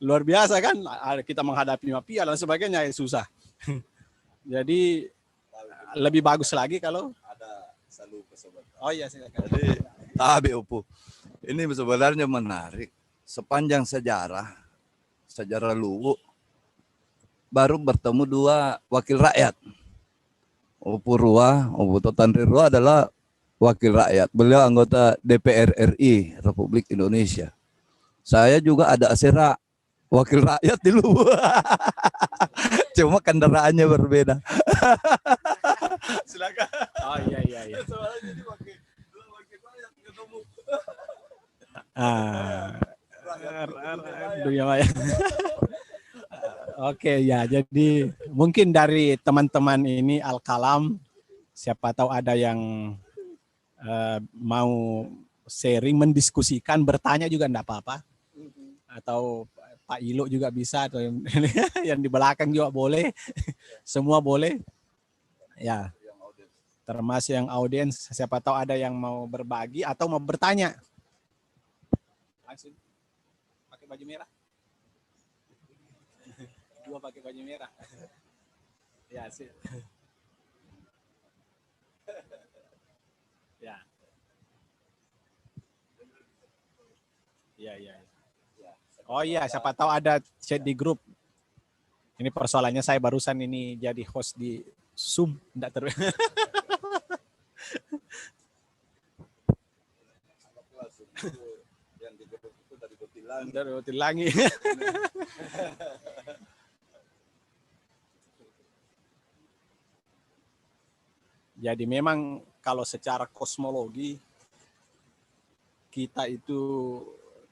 luar biasa kan, kita menghadapi mafia dan sebagainya susah. Jadi lebih bagus lagi kalau Ada selalu kesempatan. oh iya silakan. Jadi Tabe Opo, ini sebenarnya menarik. Sepanjang sejarah Luwu baru bertemu dua wakil rakyat. Opurua, Opo Tanrirua adalah wakil rakyat. Beliau anggota DPR RI Republik Indonesia. Saya juga ada asera wakil rakyat di Luwu. Cuma kendaraannya berbeda. Silakan. Oh iya. Jadi wakil rakyat ketemu. Dunia maya. Oke ya, jadi mungkin dari teman-teman ini Al-Kalam, siapa tahu ada yang mau sharing, mendiskusikan, bertanya juga enggak apa-apa. Atau Pak Ilo juga bisa, atau yang di belakang juga boleh, semua boleh. Ya, termasuk yang audiens, siapa tahu ada yang mau berbagi atau mau bertanya. Langsung pakai baju merah. Dua pakai baju merah. Ya sih. Ya. Iya. Oh iya, siapa tahu ada chat di grup. Ini persoalannya saya barusan ini jadi host di Zoom, enggak terus. Yang di grup itu dari Gotilang. Dari Gotilangi. Jadi memang kalau secara kosmologi kita itu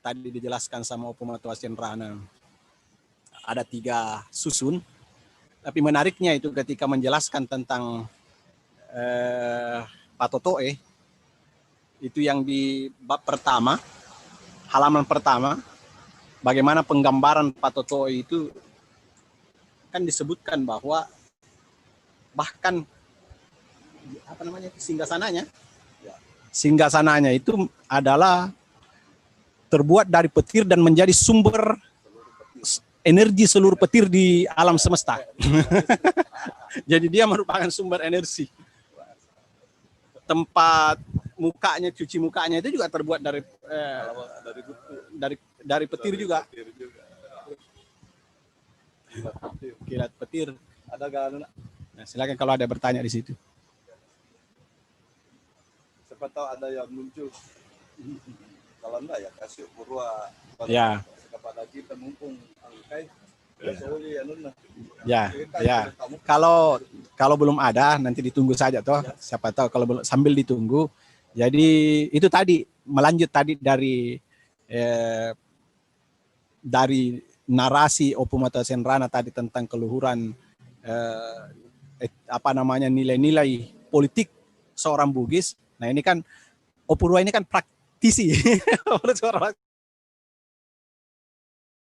tadi dijelaskan sama Opomatua Cenrana ada 3 susun, tapi menariknya itu ketika menjelaskan tentang Patotoe itu yang di bab pertama, halaman pertama, bagaimana penggambaran Patotoe itu kan disebutkan bahwa bahkan singgasananya itu adalah terbuat dari petir dan menjadi sumber energi seluruh petir di alam semesta. Jadi dia merupakan sumber energi. Tempat mukanya, cuci mukanya itu juga terbuat dari petir juga. Kilat petir. Ada gak? Nah, silakan kalau ada bertanya di situ. Siapa tahu ada yang muncul. Kalau enggak ya kasih Opurua Ya. kepada kita mumpung angkai. Ya. Kalau belum ada nanti ditunggu saja toh. Siapa tahu kalau sambil ditunggu. Jadi itu tadi melanjut tadi dari narasi Opomatua Cenrana tadi tentang keluhuran nilai-nilai politik seorang Bugis. Nah, ini kan Opurwa ini kan praktisi.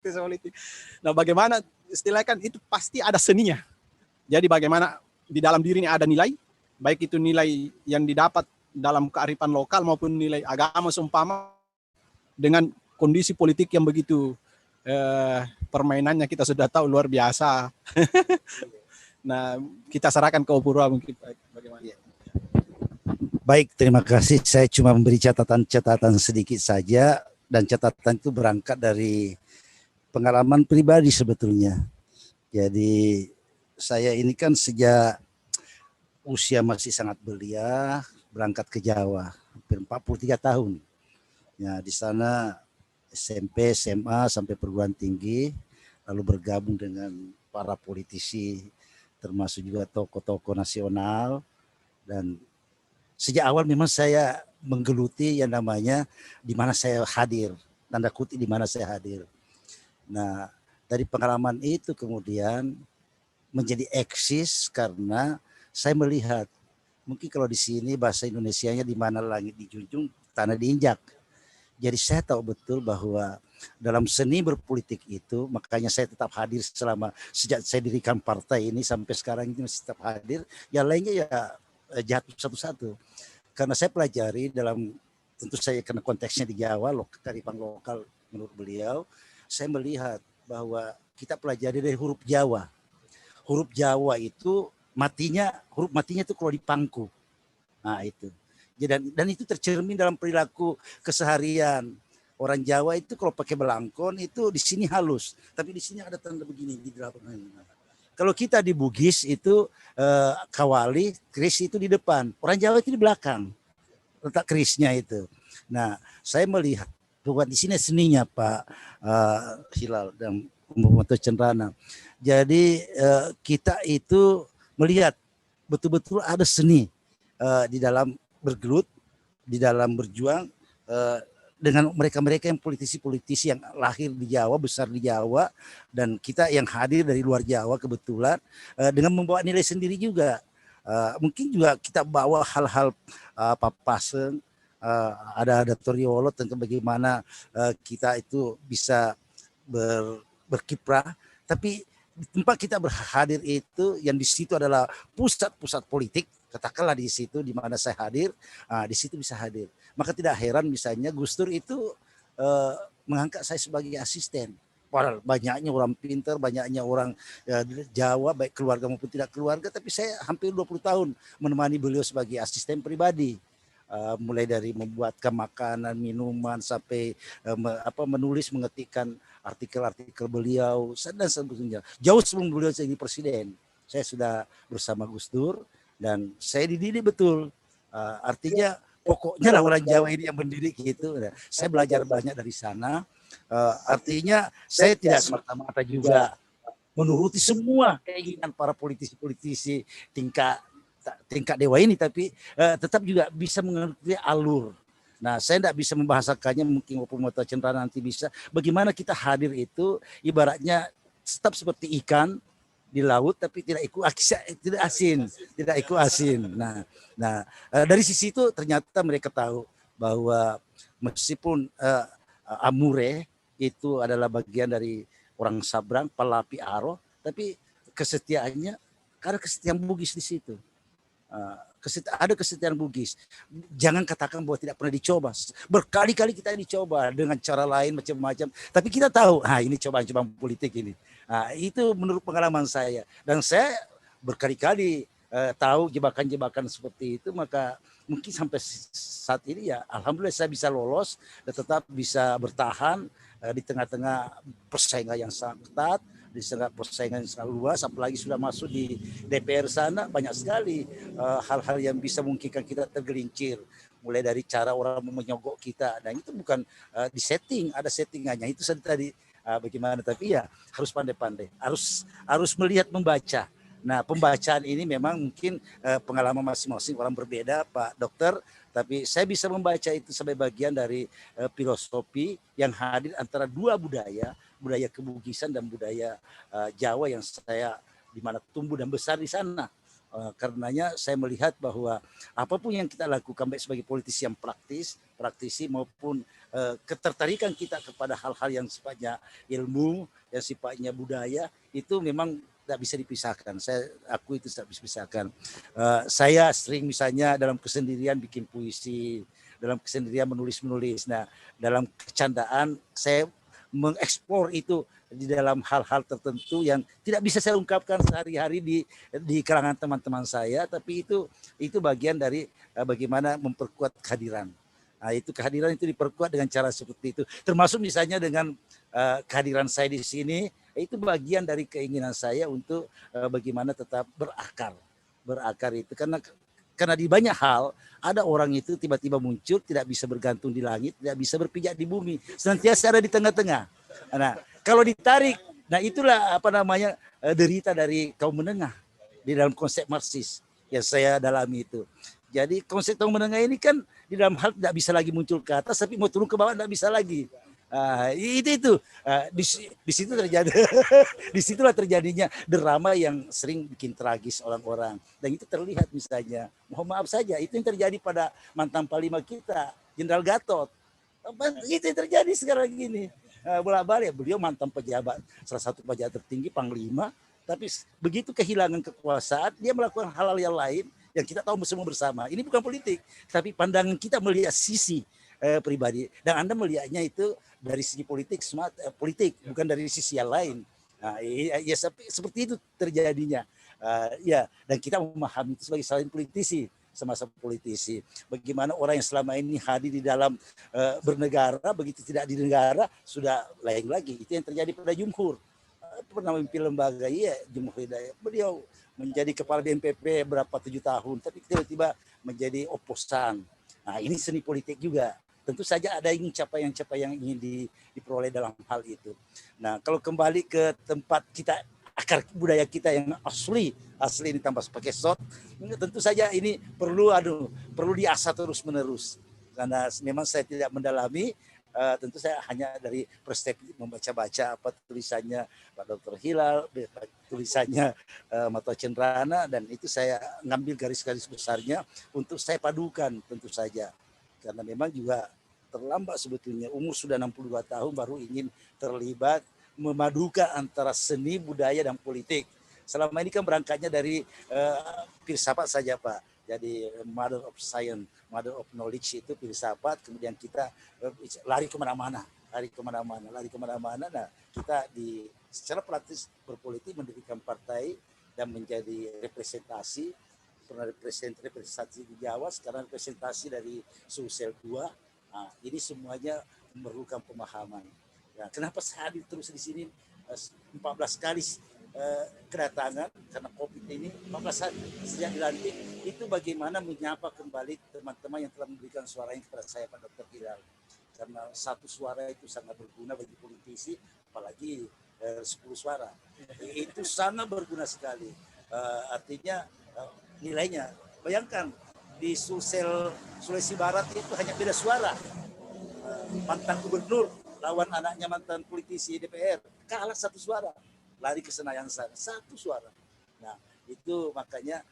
Politik. Nah, bagaimana istilahnya kan itu pasti ada seninya. Jadi bagaimana di dalam diri ini ada nilai, baik itu nilai yang didapat dalam kearifan lokal maupun nilai agama seumpama dengan kondisi politik yang begitu permainannya kita sudah tahu luar biasa. Nah, kita serahkan ke Opurwa mungkin bagaimana. Baik, terima kasih. Saya cuma memberi catatan-catatan sedikit saja, dan catatan itu berangkat dari pengalaman pribadi sebetulnya. Jadi saya ini kan sejak usia masih sangat belia berangkat ke Jawa, hampir 43 tahun. Ya, di sana SMP, SMA sampai perguruan tinggi, lalu bergabung dengan para politisi, termasuk juga tokoh-tokoh nasional. Dan sejak awal memang saya menggeluti yang namanya di mana saya hadir, tanda kutip di mana saya hadir. Nah, dari pengalaman itu kemudian menjadi eksis karena saya melihat mungkin kalau di sini bahasa Indonesianya di mana langit dijunjung, tanah diinjak. Jadi saya tahu betul bahwa dalam seni berpolitik itu, makanya saya tetap hadir selama sejak saya dirikan partai ini sampai sekarang ini masih tetap hadir. Yang lainnya ya jatuh satu-satu. Karena saya pelajari dalam, tentu saya karena konteksnya di Jawa, kearifan lokal menurut beliau, saya melihat bahwa kita pelajari dari huruf Jawa. Huruf Jawa itu huruf matinya itu kalau dipangku. Nah itu. Dan itu tercermin dalam perilaku keseharian. Orang Jawa itu kalau pakai belangkon itu di sini halus, tapi di sini ada tanda begini di belakang. Kalau kita di Bugis itu kawali, keris itu di depan. Orang Jawa itu di belakang. Letak kerisnya itu. Nah, saya melihat bukan di sini seninya Pak Hilal dan Muhammad Cenrana. Jadi kita itu melihat betul-betul ada seni di dalam bergelut, di dalam berjuang dengan mereka-mereka yang politisi-politisi yang lahir di Jawa, besar di Jawa, dan kita yang hadir dari luar Jawa kebetulan dengan membawa nilai sendiri juga. Mungkin juga kita bawa hal-hal papasan, ada Toriolo tentang bagaimana kita itu bisa berkiprah, tapi di tempat kita berhadir itu yang di situ adalah pusat-pusat politik, katakanlah di situ di mana saya hadir, di situ bisa hadir. Maka tidak heran misalnya Gus Dur itu mengangkat saya sebagai asisten. Padahal banyaknya orang pintar, banyaknya orang Jawa, baik keluarga maupun tidak keluarga, tapi saya hampir 20 tahun menemani beliau sebagai asisten pribadi. Mulai dari membuatkan makanan, minuman, sampai menulis, mengetikkan artikel-artikel beliau, dan sebagainya. Jauh sebelum beliau jadi presiden, saya sudah bersama Gus Dur, dan saya dididik betul. Artinya pokoknya lah orang Jawa ini yang mendidik gitu. Saya belajar banyak dari sana. Artinya saya tidak semata-mata juga menuruti semua keinginan para politisi-politisi tingkat dewa ini, tapi tetap juga bisa mengerti alur. Nah, saya tidak bisa membahasakannya, mungkin Pemoto Cenrana nanti bisa. Bagaimana kita hadir itu ibaratnya tetap seperti ikan di laut, tapi tidak ikut asin. Nah, dari sisi itu ternyata mereka tahu bahwa meskipun Amure itu adalah bagian dari orang Sabrang, Palapi Aro, tapi kesetiaannya karena kesetiaan Bugis di situ. Ada kesetiaan Bugis. Jangan katakan bahwa tidak pernah dicoba. Berkali-kali kita dicoba dengan cara lain macam-macam. Tapi kita tahu, ini cobaan-cobaan politik ini. Itu menurut pengalaman saya. Dan saya berkali-kali tahu jebakan-jebakan seperti itu. Maka mungkin sampai saat ini ya alhamdulillah saya bisa lolos dan tetap bisa bertahan di tengah-tengah persaingan yang sangat ketat, di tengah persaingan yang sangat luas, apalagi sudah masuk di DPR sana, banyak sekali hal-hal yang bisa memungkinkan kita tergelincir, mulai dari cara orang menyogok kita, dan itu bukan disetting, ada settingannya, itu tadi bagaimana, tapi ya harus pandai-pandai, harus melihat, membaca. Nah, pembacaan ini memang mungkin pengalaman masing-masing orang berbeda, Pak Dokter, tapi saya bisa membaca itu sebagai bagian dari filosofi yang hadir antara dua budaya kebugisan dan budaya Jawa yang saya di mana tumbuh dan besar di sana. Karenanya saya melihat bahwa apapun yang kita lakukan baik sebagai politisi yang praktisi maupun ketertarikan kita kepada hal-hal yang sifatnya ilmu, yang sifatnya budaya, itu memang tidak bisa dipisahkan. Saya akui itu tidak bisa dipisahkan. Saya sering misalnya dalam kesendirian bikin puisi, dalam kesendirian menulis-menulis. Nah, dalam kecandaan saya mengeksplor itu di dalam hal-hal tertentu yang tidak bisa saya ungkapkan sehari-hari di kalangan teman-teman saya, tapi itu bagian dari bagaimana memperkuat kehadiran. Nah, itu kehadiran itu diperkuat dengan cara seperti itu. Termasuk misalnya dengan kehadiran saya di sini, itu bagian dari keinginan saya untuk bagaimana tetap berakar itu karena di banyak hal ada orang itu tiba-tiba muncul, tidak bisa bergantung di langit, tidak bisa berpijak di bumi, senantiasa ada di tengah-tengah. Nah, kalau ditarik, nah itulah derita dari kaum menengah di dalam konsep Marxis yang saya dalami itu. Jadi konsep kaum menengah ini kan di dalam hal tidak bisa lagi muncul ke atas, tapi mau turun ke bawah tidak bisa lagi. Di situ terjadi disitulah terjadinya drama yang sering bikin tragis orang-orang, dan itu terlihat misalnya, mohon maaf saja, itu yang terjadi pada mantan Panglima kita Jenderal Gatot. Itu yang terjadi sekarang gini, bolak-balik. Beliau mantan pejabat, salah satu pejabat tertinggi, Panglima, tapi begitu kehilangan kekuasaan dia melakukan hal-hal yang lain yang kita tahu semua bersama. Ini bukan politik, tapi pandangan kita melihat sisi pribadi, dan Anda melihatnya itu dari segi politik, politik, bukan dari sisi yang lain. Nah, ya seperti itu terjadinya. Dan kita memahami itu sebagai selain politisi, semasa politisi. Bagaimana orang yang selama ini hadir di dalam bernegara, begitu tidak di negara sudah lain lagi. Itu yang terjadi pada Jumhur. Pernah memimpin lembaga, Jumhur Hidayat. Beliau menjadi kepala BNPB berapa 7 tahun, tapi tiba-tiba menjadi oposan. Nah, ini seni politik juga. Tentu saja ada capaian-capaian yang ingin diperoleh dalam hal itu. Nah, kalau kembali ke tempat kita, akar budaya kita yang asli ditambah pakai shot, tentu saja ini perlu diasah terus-menerus. Karena memang saya tidak mendalami, tentu saya hanya dari perspektif membaca-baca apa tulisannya Pak Dr. Hilal, tulisannya Mato Cendrana, dan itu saya ngambil garis-garis besarnya untuk saya padukan tentu saja. Karena memang juga terlambat sebetulnya, umur sudah 62 tahun baru ingin terlibat memadukan antara seni, budaya, dan politik. Selama ini kan berangkatnya dari filsafat saja, Pak. Jadi mother of science, mother of knowledge itu filsafat, kemudian kita lari kemana-mana. Nah, kita secara praktis berpolitik, mendirikan partai dan menjadi representasi, pernah representasi di Jawa, sekarang representasi dari Sulsel 2. Nah, ini semuanya memerlukan pemahaman. Ya, kenapa saya hadir terus di sini 14 kali kedatangan karena COVID ini, 14 hari sejak dilantik, itu bagaimana menyapa kembali teman-teman yang telah memberikan suaranya kepada saya, Pak Dr. Hilal. Karena satu suara itu sangat berguna bagi politisi, apalagi 10 suara. Itu sangat berguna sekali. Artinya nilainya, bayangkan di Sulawesi Barat itu hanya beda suara. Mantan gubernur lawan anaknya mantan politisi DPR, kalah 1 suara. Lari ke Senayan sana, 1 suara. Nah, itu makanya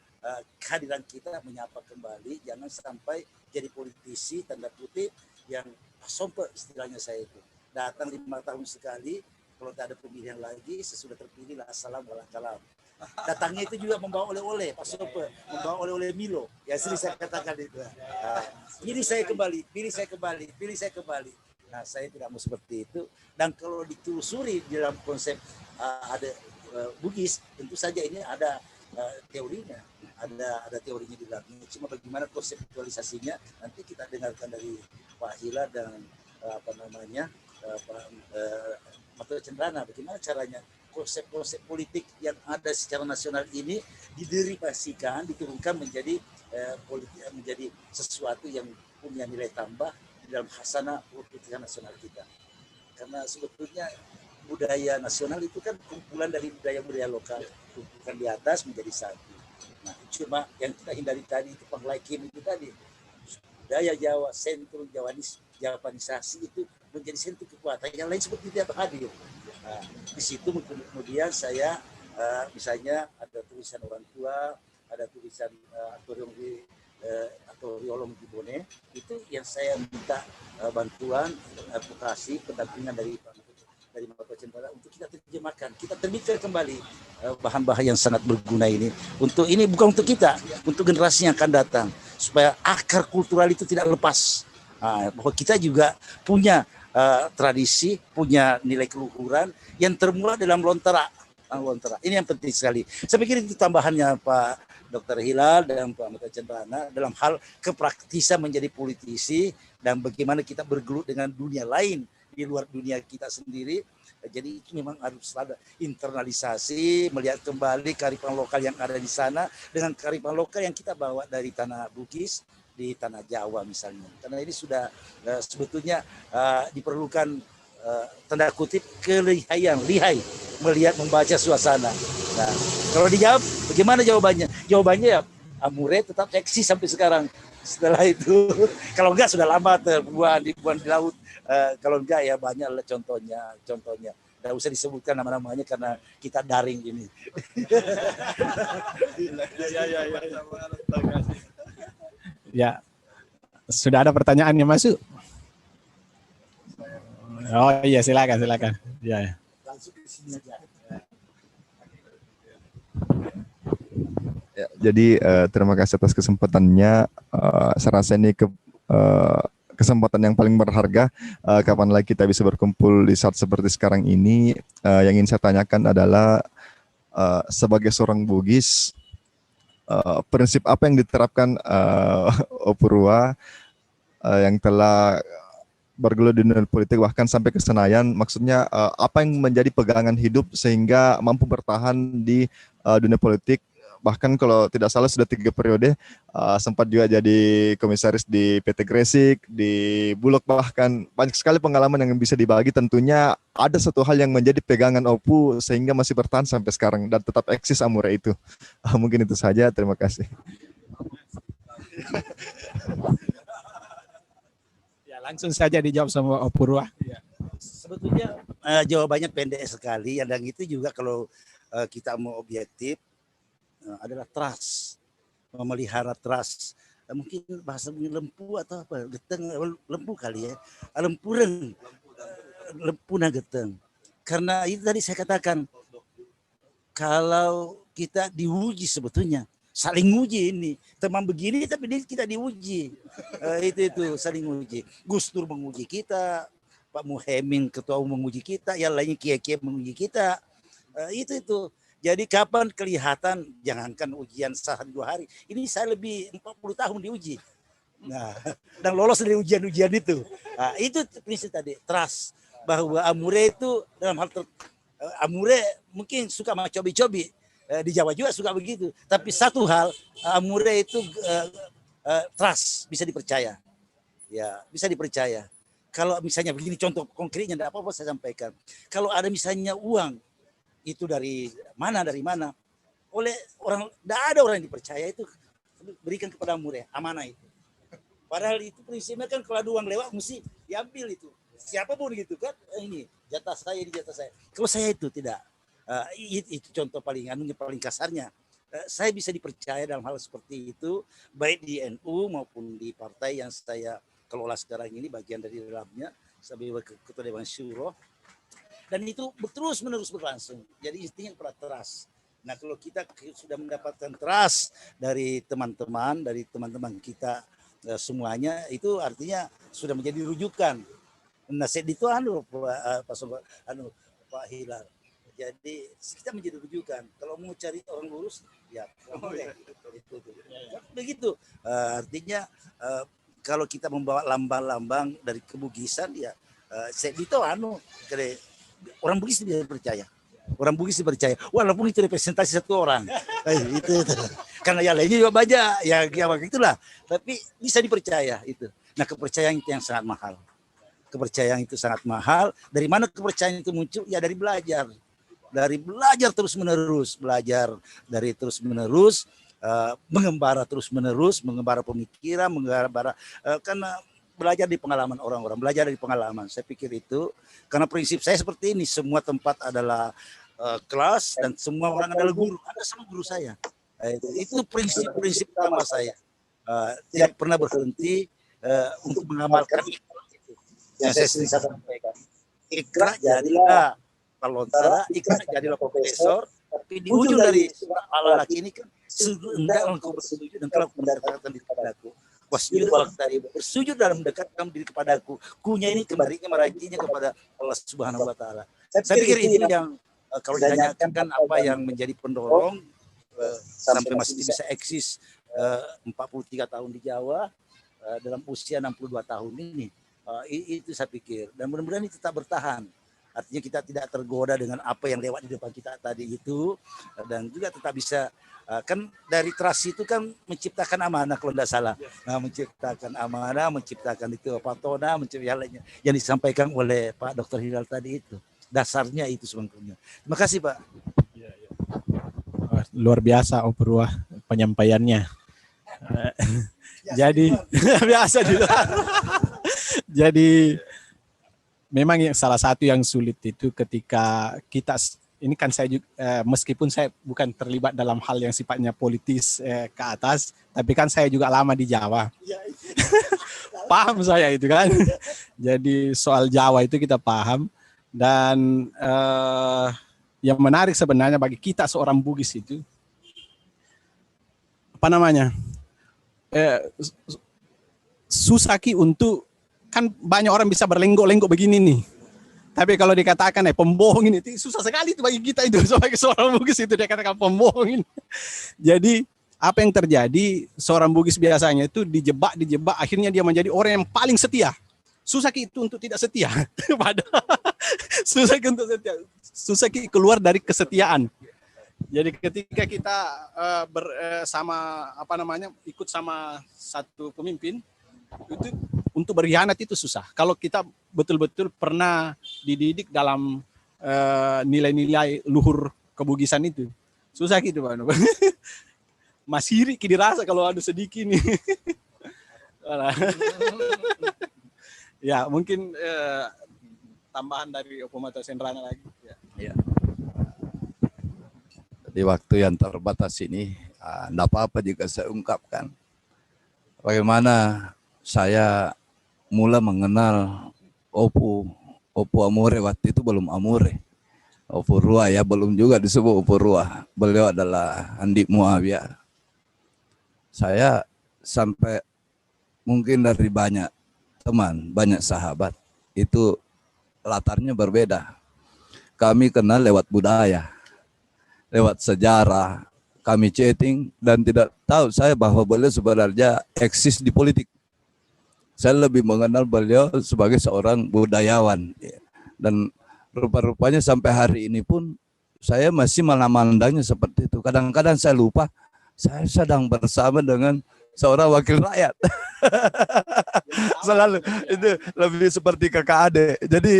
kehadiran kita menyapa kembali, jangan sampai jadi politisi tanda kutip yang sompe, istilahnya saya itu. Datang 5 tahun sekali, kalau tidak ada pemilihan lagi, sesudah terpilih lah salam wala kalam. Datangnya itu juga membawa oleh-oleh, Pak Sope, membawa oleh-oleh Milo. Ya sering saya katakan itu. Pilih saya kembali. Nah, saya tidak mau seperti itu. Dan kalau ditelusuri di dalam konsep ada Bugis, tentu saja ini ada teorinya. Ada teorinya di dalamnya. Cuma bagaimana konseptualisasinya nanti kita dengarkan dari Pak Hila dan Pak Mato Cendrana. Bagaimana caranya konsep-konsep politik yang ada secara nasional ini diderivasikan, diturunkan menjadi politik, menjadi sesuatu yang punya nilai tambah di dalam khasanah politik nasional kita. Karena sebetulnya budaya nasional itu kan kumpulan dari budaya-budaya lokal, kumpulan di atas menjadi satu. Nah, cuma yang kita hindari tadi itu penglaikim itu tadi. Budaya Jawa, sentrum Jawanisasi itu menjadi sentrum kekuatan. Yang lain seperti tidak hadir. Nah, di situ kemudian saya misalnya ada tulisan orang tua, ada tulisan Atoriolong di Bone, itu yang saya minta bantuan, advokasi, pendampingan dari Mata Cendana untuk kita terjemahkan, kita terbitkan kembali bahan-bahan yang sangat berguna ini. Ini bukan untuk kita, untuk generasi yang akan datang, supaya akar kultural itu tidak lepas. Bahwa kita juga punya tradisi, punya nilai keluhuran yang termula dalam lontara. Ini yang penting sekali. Saya pikir itu tambahannya Pak Dr. Hilal dan Pak Mata Cendana dalam hal kepraktisan menjadi politisi dan bagaimana kita bergelut dengan dunia lain di luar dunia kita sendiri. Jadi itu memang harus ada internalisasi, melihat kembali kearifan lokal yang ada di sana dengan kearifan lokal yang kita bawa dari tanah Bugis di tanah Jawa misalnya. Karena ini sudah sebetulnya diperlukan tanda kutip kelihayan, lihai melihat membaca suasana. Nah, kalau dijawab bagaimana jawabannya? Jawabannya ya Amure tetap seksi sampai sekarang. Setelah itu kalau enggak sudah lama terbuang di laut. Kalau enggak ya banyak lah contohnya. Tidak usah disebutkan nama-namanya karena kita daring ini. Ya, sudah ada pertanyaannya masuk? Oh iya, silakan. Ya. Langsung ke sini aja. Ya, jadi terima kasih atas kesempatannya. Saya rasa ini kesempatan yang paling berharga. Kapan lagi kita bisa berkumpul di saat seperti sekarang ini. Yang ingin saya tanyakan adalah sebagai seorang Bugis, prinsip apa yang diterapkan Opurua yang telah bergelut di dunia politik bahkan sampai ke Senayan, maksudnya apa yang menjadi pegangan hidup sehingga mampu bertahan di dunia politik, bahkan kalau tidak salah sudah 3 periode, sempat juga jadi komisaris di PT Gresik, di Bulog, bahkan banyak sekali pengalaman yang bisa dibagi. Tentunya ada satu hal yang menjadi pegangan Opu sehingga masih bertahan sampai sekarang dan tetap eksis Amure itu. Mungkin itu saja, terima kasih. Langsung saja dijawab sama Opurua. Ya. Sebetulnya jawabannya pendek sekali, dan itu juga kalau kita mau objektif adalah trust, memelihara trust. Mungkin bahasa lempu atau apa, geteng, lempu kali ya, lempuna geteng. Karena itu tadi saya katakan, kalau kita diuji sebetulnya, saling uji ini, teman begini tapi kita diuji, itu saling uji. Gus Dur menguji kita, Pak Muhaimin ketua umum menguji kita, yang lainnya kiai-kiai menguji kita, itu. Jadi kapan kelihatan, jangankan ujian sehari 2 hari, ini saya lebih 40 tahun diuji. Nah, dan lolos dari ujian-ujian itu. Nah, itu prinsip tadi, trust, bahwa Amure itu dalam hal Amure mungkin suka mencobi-cobi. Di Jawa juga suka begitu. Tapi satu hal, Amure itu trust, bisa dipercaya. Ya, bisa dipercaya. Kalau misalnya begini contoh konkretnya, tidak apa-apa saya sampaikan. Kalau ada misalnya uang, itu dari mana, oleh orang, tidak ada orang yang dipercaya, itu berikan kepada Amure, amanah itu. Padahal itu prinsipnya kan kalau ada uang lewat mesti diambil itu. Siapapun gitu kan, ini jatah saya, Kalau saya itu tidak. Itu contoh paling kasarnya. Saya bisa dipercaya dalam hal seperti itu, baik di NU maupun di partai yang saya kelola sekarang ini, bagian dari dalamnya sebagai ketua Dewan Syuro, dan itu terus menerus berlangsung. Jadi intinya pada trust. Nah, kalau kita sudah mendapatkan trust dari teman-teman kita semuanya, itu artinya sudah menjadi rujukan. Nah, itu Pak Hilal. Jadi kita menjadi rujukan. Kalau mau cari orang lurus, ya begitu. Artinya kalau kita membawa lambang-lambang dari kebugisan, ya itu orang Bugis tidak percaya. Orang Bugis dipercaya, walaupun itu representasi satu orang. itu. Karena yang lainnya juga banyak, ya itulah. Tapi bisa dipercaya itu. Nah, kepercayaan itu yang sangat mahal. Kepercayaan itu sangat mahal. Dari mana kepercayaan itu muncul? Ya dari belajar. Dari belajar terus-menerus, mengembara terus-menerus, mengembara pemikiran, karena belajar di pengalaman orang-orang, belajar dari pengalaman. Saya pikir itu, karena prinsip saya seperti ini, semua tempat adalah kelas dan semua orang adalah guru. Ada sama guru saya. Itu prinsip-prinsip utama saya. Tidak pernah berhenti untuk mengamalkan ikrar itu. Yang saya sering sampaikan. Ikrar jadilah palontara, ikrar jadilah profesor, tapi di ujung dari surat Al-Alaq ini kan, hendak engkau bersujud dan telah mendekatkan diri kepadaku. Wasjud waqtarib, bersujud dalam mendekatkan diri kepadaku. Kunya ini kembalinya merajinya kepada Allah Subhanahu wa taala. Saya pikir ini yang kalau ditanyakan kan apa yang menjadi pendorong sampai masih bisa eksis 43 tahun di Jawa dalam usia 62 tahun ini. Itu saya pikir, dan mudah-mudahan ini tetap bertahan. Artinya kita tidak tergoda dengan apa yang lewat di depan kita tadi itu, dan juga tetap bisa kan dari trust itu kan menciptakan amanah kalau tidak salah. Nah, menciptakan amanah, menciptakan itu patona, menciptakan yang disampaikan oleh Pak Dr. Hilal tadi itu. Dasarnya itu sebenarnya. Terima kasih Pak. Luar biasa Om Purwa penyampaiannya. Jadi biasa juga. Jadi memang yang salah satu yang sulit itu ketika kita ini kan saya juga, meskipun saya bukan terlibat dalam hal yang sifatnya politis ke atas, tapi kan saya juga lama di Jawa. Paham saya itu kan. Jadi soal Jawa itu kita paham, dan yang menarik sebenarnya bagi kita seorang Bugis itu apa namanya? Susah Ki untuk, kan banyak orang bisa berlenggok-lenggok begini nih. Tapi kalau dikatakan pembohong ini susah sekali itu bagi kita itu sebagai seorang Bugis itu dikatakan pembohong ini. Jadi apa yang terjadi, seorang Bugis biasanya itu dijebak akhirnya dia menjadi orang yang paling setia. Susah Ki itu untuk tidak setia. Padahal susah Ki untuk setia. Susah Ki keluar dari kesetiaan. Jadi ketika kita bersama apa namanya ikut sama satu pemimpin itu untuk berkhianat itu susah. Kalau kita betul-betul pernah dididik dalam nilai-nilai luhur kebugisan itu, susah gitu Pak. Masih iri dirasa kalau ada sedikit nih. Ya mungkin tambahan dari Opomato Senrana lagi. Ya. Di waktu yang terbatas ini, tidak apa-apa jika saya ungkapkan bagaimana saya mula mengenal Opu Amore. Waktu itu belum Amore, Opu Rua ya, belum juga disebut Opu Rua. Beliau adalah Andi Muawiyah. Saya sampai mungkin dari banyak teman, banyak sahabat, itu latarnya berbeda. Kami kenal lewat budaya, lewat sejarah, kami chatting, dan tidak tahu saya bahwa beliau sebenarnya eksis di politik. Saya lebih mengenal beliau sebagai seorang budayawan. Dan rupa-rupanya sampai hari ini pun saya masih memandangnya seperti itu. Kadang-kadang saya lupa, saya sedang bersama dengan seorang wakil rakyat. Selalu itu lebih seperti kakak adik. Jadi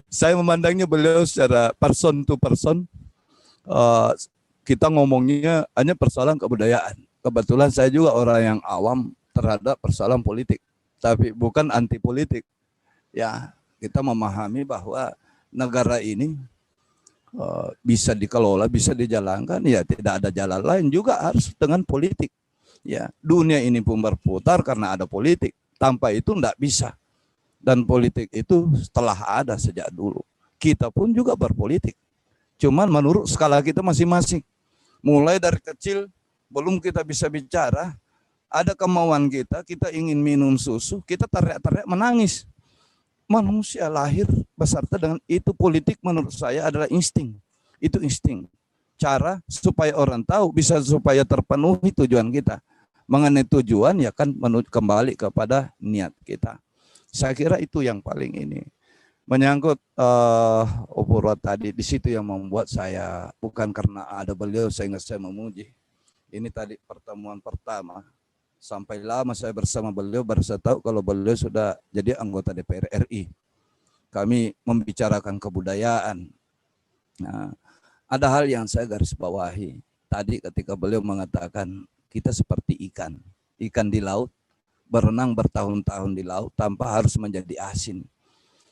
saya memandangnya beliau secara person to person. Kita ngomongnya hanya persoalan kebudayaan. Kebetulan saya juga orang yang awam terhadap persoalan politik, tapi bukan anti politik. Ya, kita memahami bahwa negara ini bisa dikelola, bisa dijalankan, ya tidak ada jalan lain juga harus dengan politik. Ya, dunia ini pun berputar karena ada politik. Tanpa itu tidak bisa. Dan politik itu telah ada sejak dulu. Kita pun juga berpolitik. Cuman menurut skala kita masing-masing. Mulai dari kecil belum kita bisa bicara, ada kemauan kita ingin minum susu, kita teriak-teriak menangis. Manusia lahir beserta dengan itu. Politik menurut saya adalah insting. Itu insting. Cara supaya orang tahu, bisa supaya terpenuhi tujuan kita. Mengenai tujuan ya kan kembali kepada niat kita. Saya kira itu yang paling ini. Menyangkut Opurwa tadi, di situ yang membuat saya, bukan karena ada beliau sehingga saya memuji. Ini tadi pertemuan pertama, sampai lama saya bersama beliau, baru saya tahu kalau beliau sudah jadi anggota DPR RI. Kami membicarakan kebudayaan. Nah, ada hal yang saya garis bawahi. Tadi ketika beliau mengatakan kita seperti ikan di laut, berenang bertahun-tahun di laut tanpa harus menjadi asin.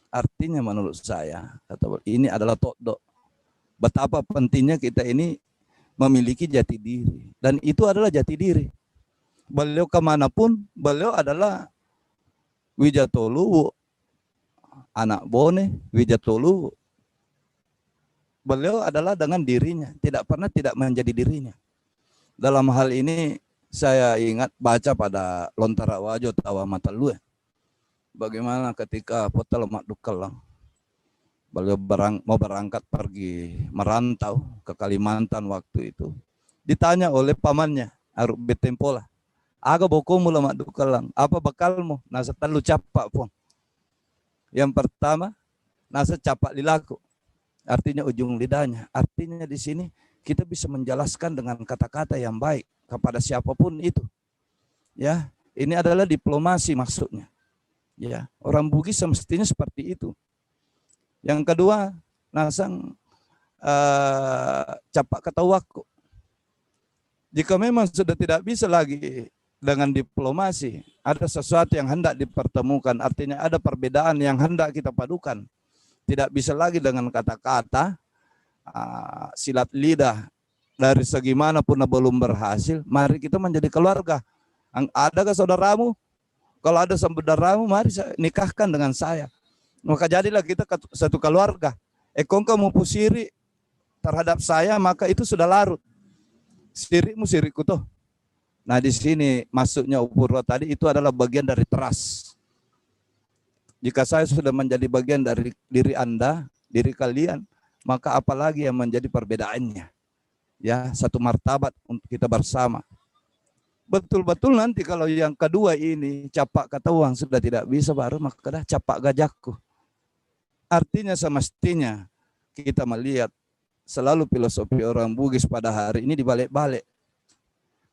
Artinya menurut saya, ini adalah tokdo. Betapa pentingnya kita ini memiliki jati diri. Dan itu adalah jati diri. Beliau kemanapun, beliau adalah Wijatoluwu, anak Bone, Wijatoluwu. Beliau adalah dengan dirinya, tidak pernah tidak menjadi dirinya. Dalam hal ini saya ingat baca pada Lontara Wajo Tawa Matalue. Bagaimana ketika Pota Lemak Dukelang, beliau mau berangkat pergi merantau ke Kalimantan waktu itu. Ditanya oleh pamannya, Aruk Betempola, aga bokomu Lemak Dukelang, apa bekalmu? Nasa telu capak pun. Yang pertama, nasa capak lilaku, artinya ujung lidahnya. Artinya di sini kita bisa menjelaskan dengan kata-kata yang baik kepada siapapun itu. Ya, ini adalah diplomasi maksudnya. Ya, orang Bugis semestinya seperti itu. Yang kedua, nasang capak ketawaku. Jika memang sudah tidak bisa lagi dengan diplomasi, ada sesuatu yang hendak dipertemukan, artinya ada perbedaan yang hendak kita padukan. Tidak bisa lagi dengan kata-kata, silat lidah, dari segi manapun belum berhasil, mari kita menjadi keluarga. Adakah saudaramu? Kalau ada saudaramu, mari nikahkan dengan saya. Maka jadilah kita satu keluarga. Kong kamu pusiri terhadap saya, maka itu sudah larut. Sirikmu sirikku toh. Nah di sini masuknya Upurwa tadi itu adalah bagian dari teras. Jika saya sudah menjadi bagian dari diri Anda, diri kalian, maka apalagi yang menjadi perbedaannya. Ya, satu martabat untuk kita bersama. Betul-betul nanti kalau yang kedua ini capak ketawang sudah tidak bisa, baru maka dah capak gajakku. Artinya semestinya kita melihat selalu filosofi orang Bugis pada hari ini dibalik-balik.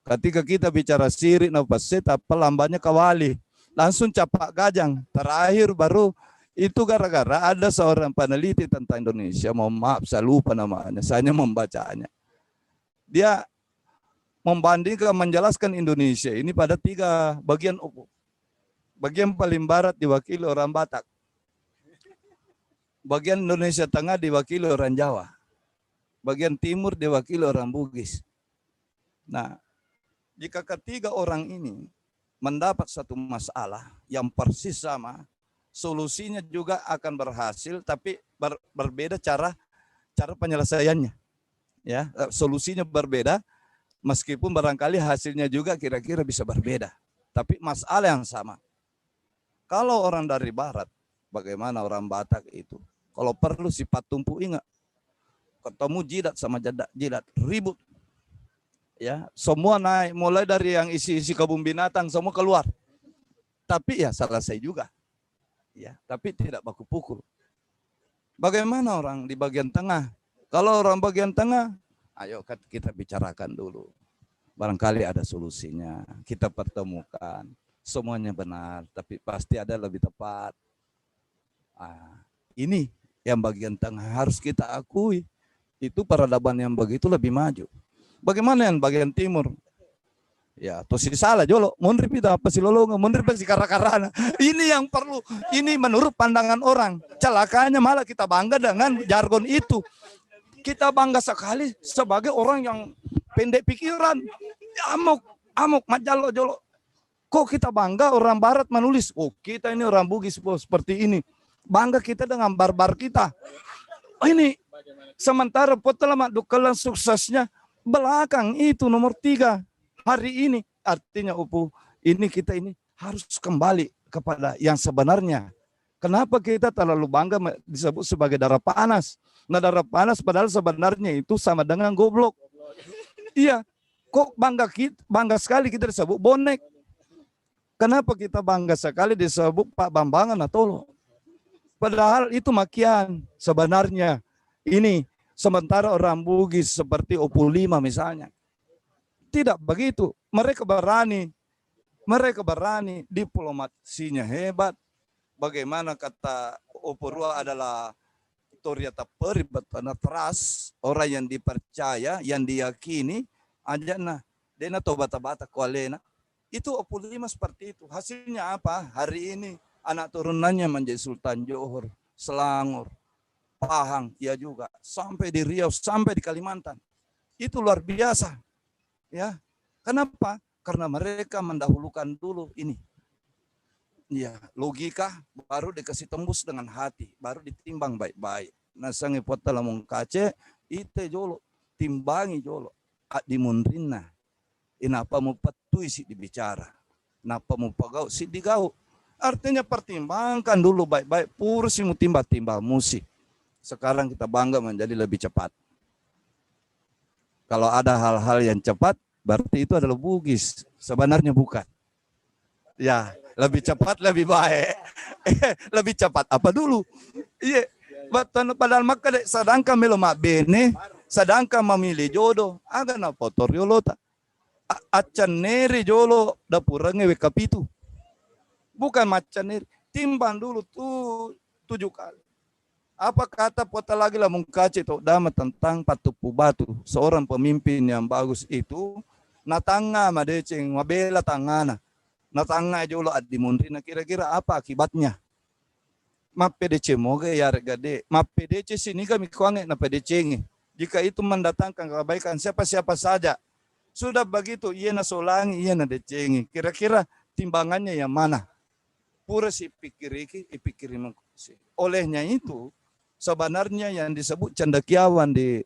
Ketika kita bicara sirik napaseta, pelambannya kawali, langsung capak gajang. Terakhir baru itu gara-gara ada seorang peneliti tentang Indonesia, mohon maaf saya lupa namanya, saya hanya membacanya. Dia membandingkan, menjelaskan Indonesia ini pada 3 bagian upu. Bagian paling barat diwakili orang Batak. Bagian Indonesia Tengah diwakili orang Jawa. Bagian timur diwakili orang Bugis. Nah, jika ketiga orang ini mendapat satu masalah yang persis sama, solusinya juga akan berhasil, tapi berbeda cara penyelesaiannya. Ya, solusinya berbeda. Meskipun barangkali hasilnya juga kira-kira bisa berbeda. Tapi masalah yang sama. Kalau orang dari barat, bagaimana orang Batak itu? Kalau perlu sifat tumpu ingat. Ketemu jidat sama jidat, ribut. Ya, semua naik, mulai dari yang isi-isi kebun binatang, semua keluar. Tapi ya selesai juga. Ya, tapi tidak baku pukul. Bagaimana orang di bagian tengah? Kalau orang bagian tengah, ayo kita bicarakan dulu. Barangkali ada solusinya. Kita pertemukan. Semuanya benar, tapi pasti ada lebih tepat. Ini yang bagian tengah harus kita akui. Itu peradaban yang begitu lebih maju. Bagaimana yang bagian timur? Ya, tosi salah jolo. Munri pita apa si lolonga, munri pasti karana. Ini yang perlu. Ini menurut pandangan orang. Celakanya malah kita bangga dengan jargon itu. Kita bangga sekali sebagai orang yang pendek pikiran. Amok, majalo jolo. Kok kita bangga orang barat menulis, oh kita ini orang Bugis bos, seperti ini. Bangga kita dengan barbar kita. Oh, ini sementara Pota Lemak Dukelang suksesnya belakang itu nomor 3 hari ini. Artinya ini kita ini harus kembali kepada yang sebenarnya. Kenapa kita terlalu bangga disebut sebagai darah panas? Nah, darah panas padahal sebenarnya itu sama dengan goblok. Iya, kok bangga sekali kita disebut bonek. Kenapa kita bangga sekali disebut Pak Bambangan atau padahal itu makian sebenarnya. Ini sementara orang Bugis seperti Opu 5 misalnya. Tidak begitu. Mereka berani, diplomasinya hebat. Bagaimana kata Opurua adalah Toriata peribat trust, orang yang dipercaya, yang diyakini, ajana dena tobata-bata kualena. Itu Opu 5 seperti itu. Hasilnya apa? Hari ini anak turunannya menjadi Sultan Johor, Selangor, Pahang, ya juga sampai di Riau, sampai di Kalimantan. Itu luar biasa. Ya. Kenapa? Karena mereka mendahulukan dulu ini. Ya, logika baru dikasih tembus dengan hati, baru ditimbang baik-baik. Nah, sange pota lamong kace ite jolo timbangi jolo di mundrinna. Inapa mau patui si dibicara. Napa mau pagau si digau. Artinya pertimbangkan dulu baik-baik, pursi mu timba-timba musi. Sekarang kita bangga menjadi lebih cepat. Kalau ada hal-hal yang cepat, berarti itu adalah bugis. Sebenarnya bukan. Ya, lebih cepat lebih baik. Lebih cepat apa dulu? Iya. Padahal maka sedangkan melomak bene, sedangkan memilih jodoh, agak na potor yolota. Acan neri jolo dapurange we kapitu. Bukan macan neri, timbang dulu tuh 7 kali. Apa kata pota lagi lah mengkaci itu dama tentang patupu batu, seorang pemimpin yang bagus itu natanga madeceng mabela tangana. Natanga jolo adi mundri, nah kira-kira apa akibatnya? Mapedece moge ya regade, mapedece sini kami kuange na pedecenge. Jika itu mendatangkan kebaikan siapa-siapa saja, sudah begitu ia na solangi, ia na decengi. Kira-kira timbangannya yang mana? Pura si pikiri mengkusi. Olehnya itu sebenarnya yang disebut cendekiawan di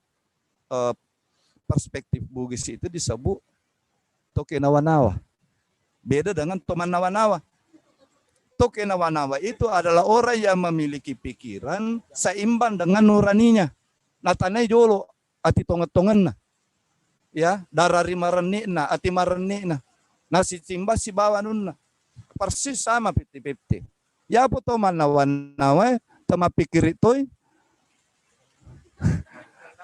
perspektif Bugis itu disebut toke nawa-nawa. Beda dengan teman nawa-nawa. Toke nawa-nawa itu adalah orang yang memiliki pikiran seimbang dengan nuraninya. Natanai jolo ati tonget-tongen. Ya, darari marenina, ati marenina. Nasi timba si bawa nunna. Persis sama 50-50. Ya po teman nawa-nawa, tama pikir itu,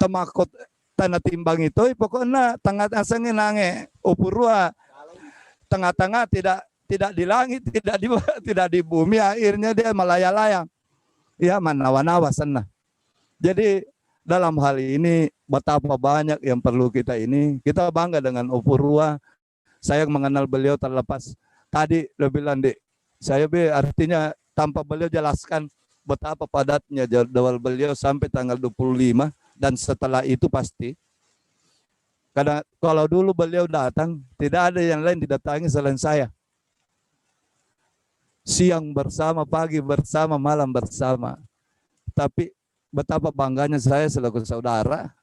temakot tanah timbang itu, pokoknya tengah asangin nange upurua, tengah-tengah tidak di langit, tidak di bumi, akhirnya dia melayang-layang. Ya, manawa-nawa sana. Jadi dalam hal ini betapa banyak yang perlu kita ini. Kita bangga dengan Opurua. Saya mengenal beliau terlepas tadi lebih landik. Saya artinya tanpa beliau jelaskan betapa padatnya jadwal beliau sampai tanggal 25 dan setelah itu pasti. Karena kalau dulu beliau datang, tidak ada yang lain didatangi selain saya. Siang bersama, pagi bersama, malam bersama. Tapi betapa bangganya saya selaku saudara.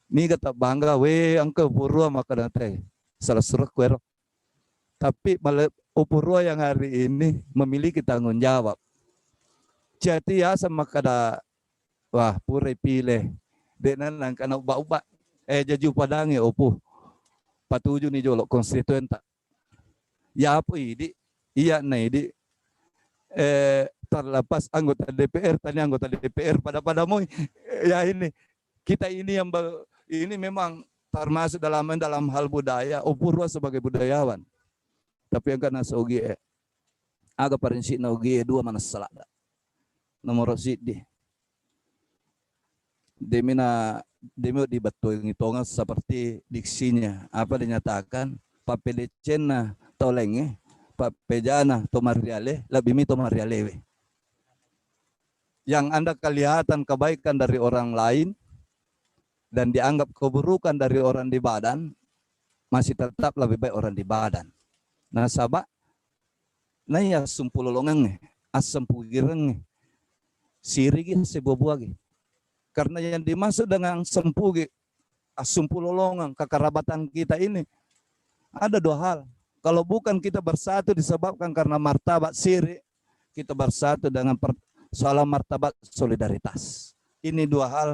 Ini kata bangga, angka Purua maka nanti salah surat kuero. Tapi Purua yang hari ini memiliki tanggung jawab. Jadi ya sama kada, wah pure pilih. Denan nang kana uba-uba. Jaju padangi opu. Patuju ni jolok konstituen tak. Ya apa ini? Iya na ini. Terlepas anggota DPR, tadi anggota DPR pada mau ya ini kita ini yang ini memang termasuk dalam hal budaya. Opurwa sebagai budayawan, tapi yang kena sogi agak prinsip naugi dua mana salah nomor sidi demina dibetul ngitongan seperti diksinya apa dinyatakan papelecena tolenge pejana tomariale lebih mi tomarialewe. Yang Anda kelihatan kebaikan dari orang lain dan dianggap keburukan dari orang di badan, masih tetap lebih baik orang di badan. Nah sabak, nah ya sumpulolongan asam pugireng sirigi sebuah-buah. Karena yang dimaksud dengan sempugi asumpulolongan kekerabatan kita ini ada dua hal. Kalau bukan kita bersatu disebabkan karena martabat siri, kita bersatu dengan soal martabat solidaritas. Ini dua hal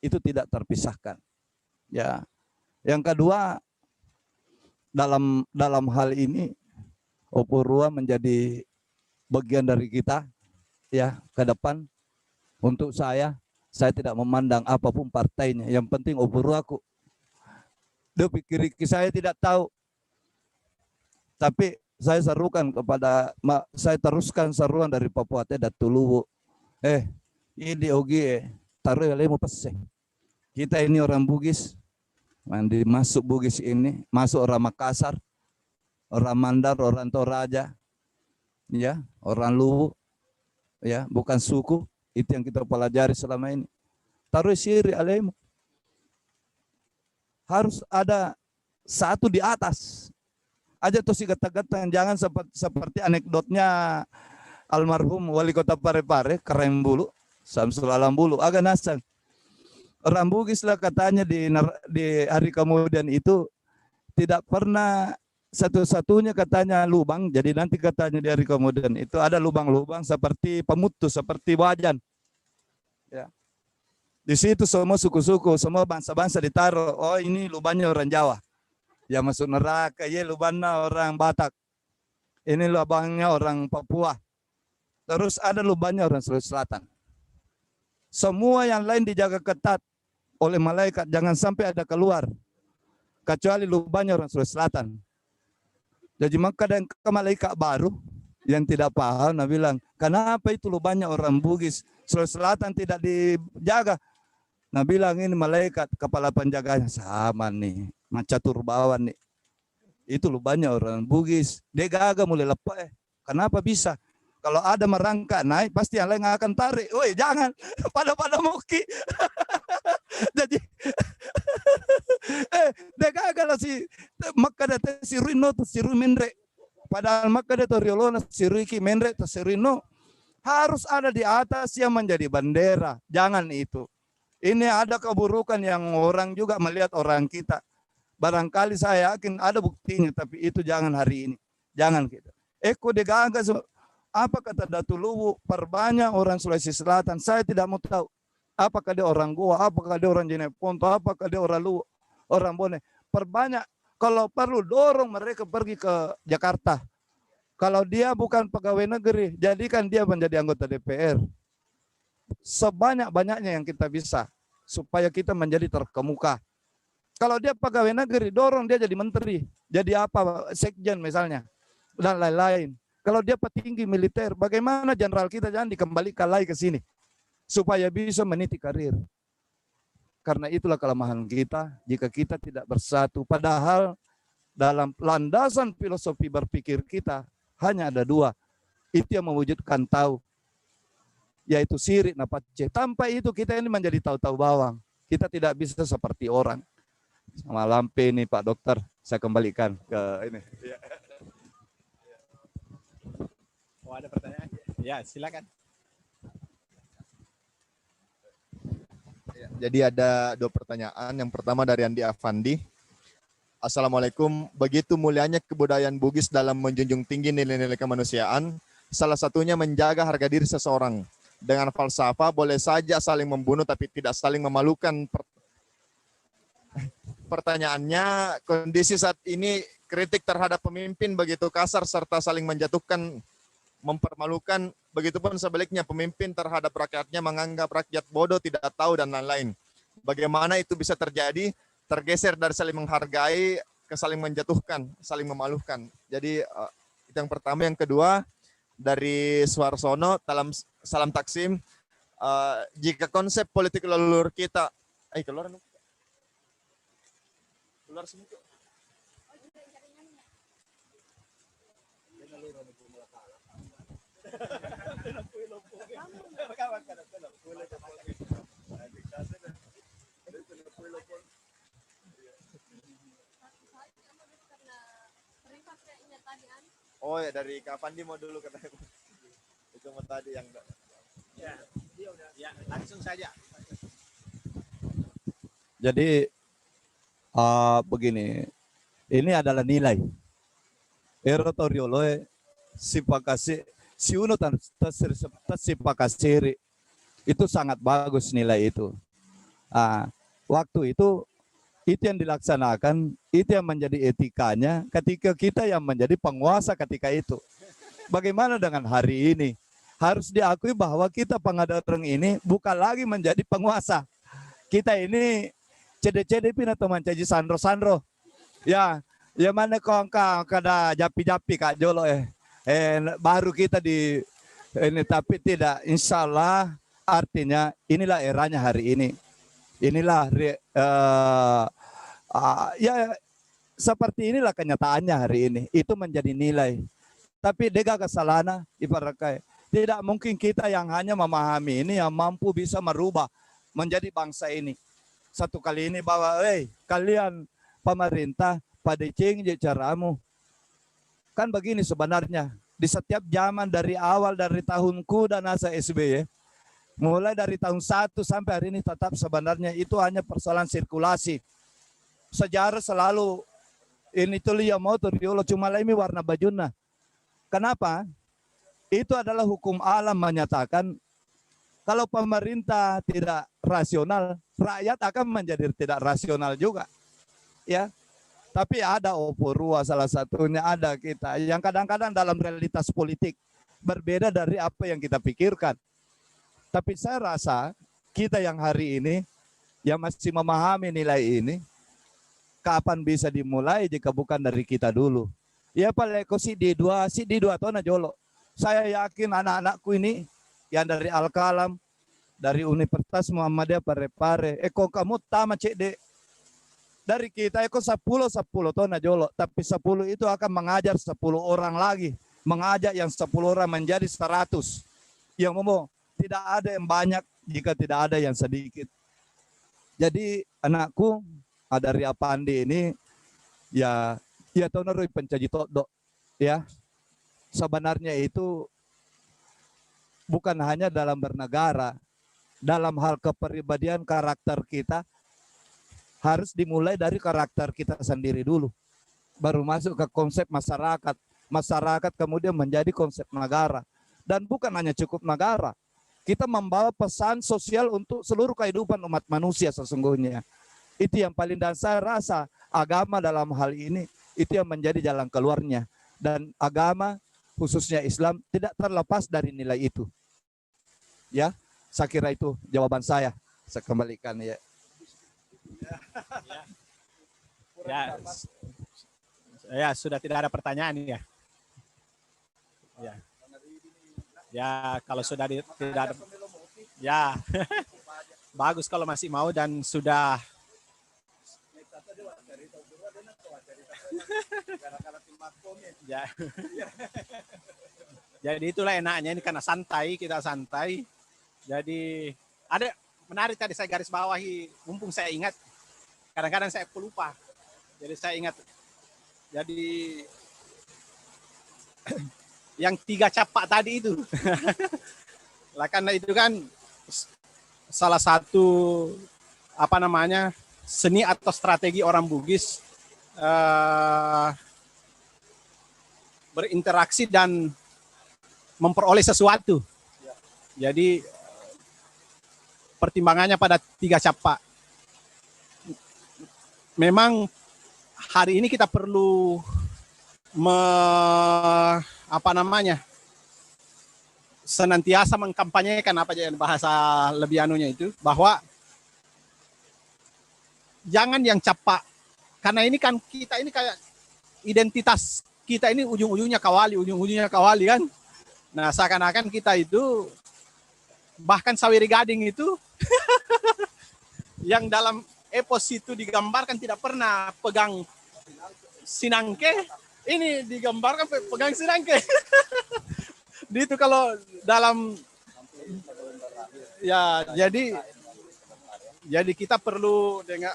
itu tidak terpisahkan. Ya. Yang kedua, dalam hal ini Opurua menjadi bagian dari kita ya ke depan. Untuk saya tidak memandang apapun partainya. Yang penting Opuruaku. Dia pikir saya tidak tahu. Tapi saya serukan saya teruskan seruan dari Papua Teh Tuluwu. Ini ogi taruh lemo peseng. Kita ini orang Bugis. Mandi masuk Bugis ini, masuk orang Makassar, orang Mandar, orang Toraja. Ya, orang Luwu. Ya, bukan suku. Itu yang kita pelajari selama ini. Taruh siri alemu. harus ada satu di atas. Aja tuh si gata-gata, jangan seperti anekdotnya almarhum wali kota Parepare, Keren Bulu, Samsul Alam Bulu, agak nasang. Orang Bugis lah katanya di hari kemudian itu tidak pernah satu-satunya katanya lubang, jadi nanti katanya di hari kemudian itu ada lubang-lubang seperti pemutus, seperti wajan. Ya. Di situ semua suku-suku, semua bangsa-bangsa ditaruh, oh ini lubangnya orang Jawa. Ya masuk neraka, ya lubangnya orang Batak. Ini lubangnya orang Papua. Terus ada lubangnya orang Sulawesi Selatan. Semua yang lain dijaga ketat oleh malaikat, jangan sampai ada keluar. Kecuali lubangnya orang Sulawesi Selatan. Jadi maka ada ke malaikat baru yang tidak paham, nah bilang, kenapa itu lubangnya orang Bugis, Sulawesi Selatan tidak dijaga? Nah bilang ini malaikat kepala penjaganya sama nih, Macatur Bawan nih. Itu lubangnya orang Bugis. Dia gagal mulai lepas. Kenapa bisa? Kalau ada merangkak naik, pasti yang lain akan tarik. Woi jangan, pada muki. Jadi, dia gagal si maka ada si Rino tuh si Mendre. Padahal maka ada Riolona si Riki Mendre tuh si Rino. Harus ada di atas yang menjadi bendera. Jangan itu. Ini ada keburukan yang orang juga melihat orang kita. Barangkali saya yakin ada buktinya, tapi itu jangan hari ini. Jangan gitu. Eko degagas, apa kata Datu Luwu, perbanyak orang Sulawesi Selatan. Saya tidak mau tahu. Apakah dia orang Goa, apakah dia orang Jeneponto, apakah dia orang Luwu, orang Bone. Perbanyak. Kalau perlu dorong mereka pergi ke Jakarta. Kalau dia bukan pegawai negeri, jadikan dia menjadi anggota DPR. Sebanyak-banyaknya yang kita bisa supaya kita menjadi terkemuka. Kalau dia pegawai negeri, dorong dia jadi menteri, jadi apa, sekjen misalnya, dan lain-lain. Kalau dia petinggi militer, bagaimana jenderal kita jangan dikembalikan lagi ke sini supaya bisa meniti karir. Karena itulah kelemahan kita jika kita tidak bersatu. Padahal dalam landasan filosofi berpikir kita hanya ada dua. Itu yang mewujudkan tahu, yaitu sirik napace. Tanpa itu kita ini menjadi tahu-tahu bawang. Kita tidak bisa seperti orang. Sama lampe ini Pak Dokter, saya kembalikan ke ini. Oh ada pertanyaan? Ya silakan. Jadi ada dua pertanyaan. Yang pertama dari Andi Afandi. Assalamualaikum. Begitu mulianya kebudayaan Bugis dalam menjunjung tinggi nilai-nilai kemanusiaan, salah satunya menjaga harga diri seseorang. Dengan falsafah boleh saja saling membunuh tapi tidak saling memalukan. Pertanyaannya, kondisi saat ini kritik terhadap pemimpin begitu kasar serta saling menjatuhkan, mempermalukan. Begitupun sebaliknya pemimpin terhadap rakyatnya menganggap rakyat bodoh, tidak tahu dan lain-lain. Bagaimana itu bisa terjadi? Tergeser dari saling menghargai ke saling menjatuhkan, saling memalukan. Jadi itu yang pertama. Yang kedua dari Suarsono dalam Salam Taksim, jika konsep politik leluhur kita, keluar semua. Oh ya dari kapan dia mau dulu katanya. Itu mau tadi yang Ya, ya langsung saja. Jadi begini, ini adalah nilai. Erotorioloe sipakasi si uno sipakasiri itu sangat bagus nilai itu. Waktu itu yang dilaksanakan, itu yang menjadi etikanya ketika kita yang menjadi penguasa ketika itu. Bagaimana dengan hari ini? Harus diakui bahwa kita pengadaan ini bukan lagi menjadi penguasa. Kita ini cede-cede pina teman caji sandro-sandro. Ya mana kau kada japi-japi Kak Jolo baru kita di ini, tapi tidak, insya Allah artinya inilah eranya hari ini. Inilah ya seperti inilah kenyataannya hari ini. Itu menjadi nilai. Tapi dega kesalahan ibaratnya tidak mungkin kita yang hanya memahami ini yang mampu bisa merubah menjadi bangsa ini. satu kali ini bahwa kalian pemerintah pada change caramu. Kan begini sebenarnya, di setiap zaman dari awal dari tahunku dan asa SBY, mulai dari tahun 1 sampai hari ini tetap sebenarnya itu hanya persoalan sirkulasi. Sejarah selalu ini tuh lihat motor diulo cuma ini warna bajuna. Kenapa? Itu adalah hukum alam menyatakan kalau pemerintah tidak rasional, rakyat akan menjadi tidak rasional juga. Ya. Tapi ada Oporua salah satunya, ada kita yang kadang-kadang dalam realitas politik berbeda dari apa yang kita pikirkan. Tapi saya rasa kita yang hari ini yang masih memahami nilai ini, kapan bisa dimulai jika bukan dari kita dulu. Ya paleko si D2 to na jolo. Saya yakin anak-anakku ini yang dari Al-Kalam, dari Universitas Muhammadiyah Parepare, kamu tama cek de. Dari kita 10 to na jolo, tapi 10 itu akan mengajar 10 orang lagi, mengajak yang 10 orang menjadi 100. Yang ngomong tidak ada yang banyak jika tidak ada yang sedikit. Jadi anakku dari Apandi ini ya tahu naroi pencaji todo ya. Sebenarnya itu bukan hanya dalam bernegara, dalam hal kepribadian karakter kita harus dimulai dari karakter kita sendiri dulu. Baru masuk ke konsep masyarakat. Masyarakat kemudian menjadi konsep negara. Dan bukan hanya cukup negara. Kita membawa pesan sosial untuk seluruh kehidupan umat manusia sesungguhnya. Itu yang paling, dan saya rasa agama dalam hal ini itu yang menjadi jalan keluarnya. Dan agama khususnya Islam tidak terlepas dari nilai itu. Ya, saya kira itu jawaban saya. Saya kembalikan ya. Ya, sudah tidak ada pertanyaan ya. Ya, kalau sudah tidak ada, ya bagus kalau masih mau dan sudah. Ya. Jadi itulah enaknya ini karena santai, kita santai. Jadi ada menarik tadi saya garis bawahi, mumpung saya ingat. Kadang-kadang saya pelupa. Jadi saya ingat. Jadi yang 3 capak tadi itu. Lah karena itu kan salah satu seni atau strategi orang Bugis berinteraksi dan memperoleh sesuatu. Jadi pertimbangannya pada 3 capak. Memang hari ini kita perlu senantiasa mengkampanyekan apa yang bahasa lebih anunya itu, bahwa jangan yang capak, karena ini kan kita ini kayak identitas kita ini ujung-ujungnya kawali kan. Nah seakan-akan kita itu bahkan Sawiri Gading itu yang dalam epos itu digambarkan tidak pernah pegang sinangke, ini digambarkan pegang sinangke. Itu kalau dalam ya jadi kita perlu dengan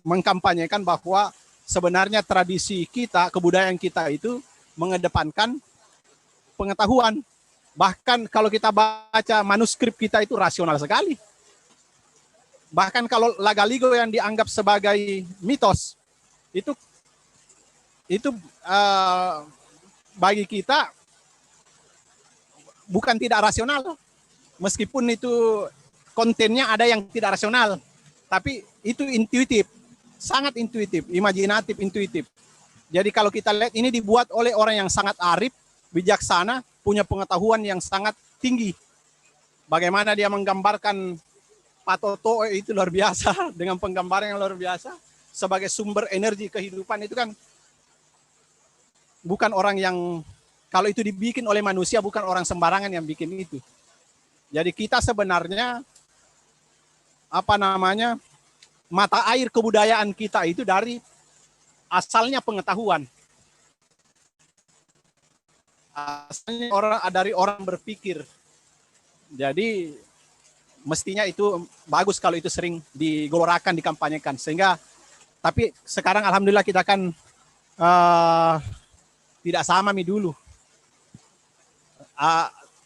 mengkampanyekan bahwa sebenarnya tradisi kita, kebudayaan kita itu mengedepankan pengetahuan. Bahkan kalau kita baca manuskrip kita itu rasional sekali. Bahkan kalau Lagaligo yang dianggap sebagai mitos, itu bagi kita bukan tidak rasional. Meskipun itu kontennya ada yang tidak rasional, tapi itu intuitif, sangat intuitif, imajinatif, intuitif. Jadi kalau kita lihat ini dibuat oleh orang yang sangat arif, bijaksana, punya pengetahuan yang sangat tinggi. Bagaimana dia menggambarkan Patoto itu luar biasa, dengan penggambaran yang luar biasa sebagai sumber energi kehidupan. Itu kan bukan orang yang, kalau itu dibikin oleh manusia, bukan orang sembarangan yang bikin itu. Jadi kita sebenarnya mata air kebudayaan kita itu dari asalnya pengetahuan. Asalnya dari orang berpikir. Jadi mestinya itu bagus kalau itu sering digelorakan, dikampanyekan. Sehingga, tapi sekarang alhamdulillah kita kan tidak sama dulu.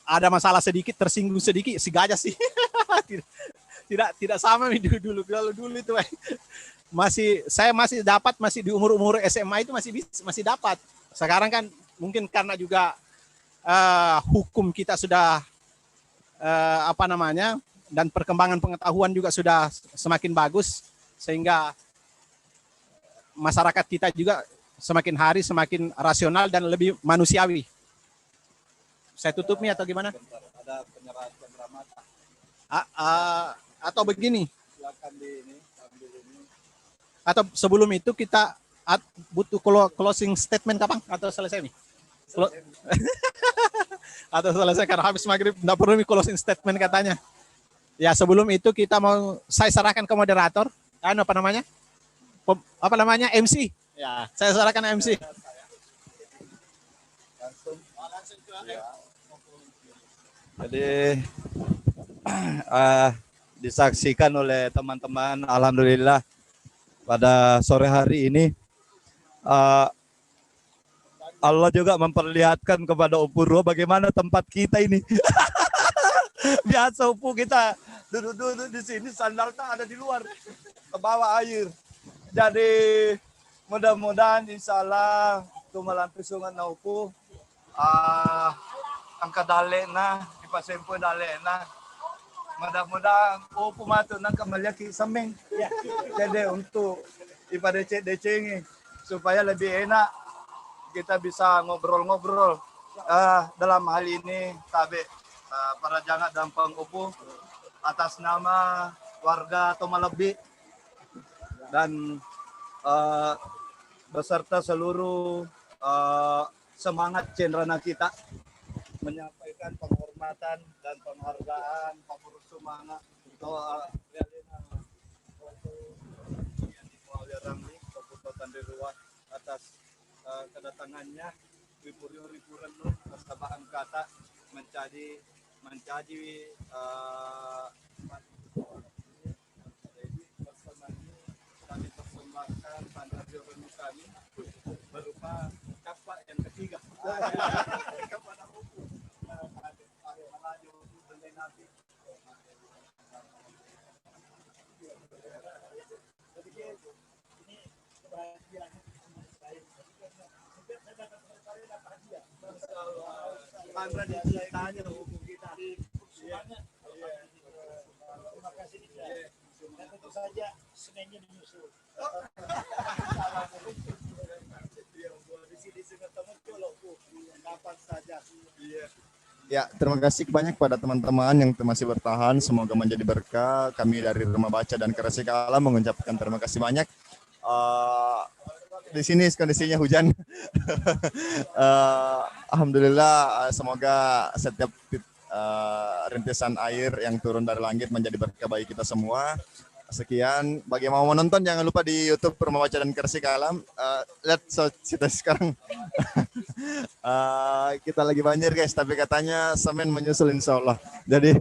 Ada masalah sedikit, tersinggung sedikit, si gajah sih. tidak sama dulu. Kalau dulu itu saya masih dapat, masih di umur SMA itu masih dapat. Sekarang kan mungkin karena juga hukum kita sudah dan perkembangan pengetahuan juga sudah semakin bagus, sehingga masyarakat kita juga semakin hari semakin rasional dan lebih manusiawi. Saya tutup nih atau gimana? Ada penyerahan mata. Atau begini. Silakan di ini, ambil ini. Atau sebelum itu kita butuh closing statement kapan? Atau selesai nih? Atau selesai karena habis maghrib tidak perlu closing statement katanya. Ya sebelum itu kita saya serahkan ke moderator. MC. Ya, saya serahkan MC. Jadi disaksikan oleh teman-teman, alhamdulillah pada sore hari ini Allah juga memperlihatkan kepada Opuro bagaimana tempat kita ini. Biasa Opu kita duduk-duduk di sini, sandal tak ada di luar, ke bawah air. Jadi mudah-mudahan insya Allah tumalampi sungan na Opu, ang kadali na, ipasempo dali na. Mudah-mudahan Opu mato ng kamalyaki saming. Jadi untuk ipadece-decenge supaya lebih enak kita bisa ngobrol-ngobrol. Dalam hal ini tabe para jangan dampang Opu atas nama warga Tomalabi dan beserta seluruh semangat cenderana kita menyampaikan penghormatan dan penghargaan pengurus semangat untuk Kabupaten Deruan atas kedatangannya riburan persahabatan kata menjadi kami persembahkan tanda reuni kami berupa kapak yang ketiga kepada Opu. Andra ditanya Opu kita. Terima kasih. Dan tentu saja Seninnya menyusul. Ya, terima kasih banyak pada teman-teman yang masih bertahan. Semoga menjadi berkah. Kami dari Rumah Baca dan Kreasi Kalam mengucapkan terima kasih banyak. Di sini kondisinya hujan. Alhamdulillah, semoga setiap rintisan air yang turun dari langit menjadi berkah bagi kita semua. Sekian, bagi yang mau menonton jangan lupa di YouTube Rumah Baca dan Kreasi Kalam. Lihat kita sekarang kita lagi banjir guys, tapi katanya semen menyusul insya Allah. Jadi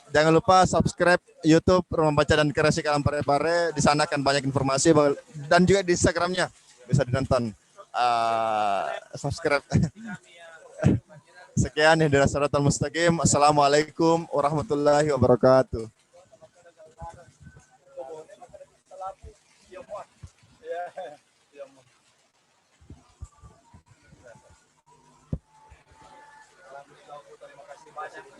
jangan lupa subscribe YouTube Rumah Baca dan Kreasi Kalam Parepare. Di sana akan banyak informasi dan juga di Instagramnya bisa dinonton. Subscribe. Sekian, ihdinas siratal mustaqim. Assalamualaikum warahmatullahi wabarakatuh.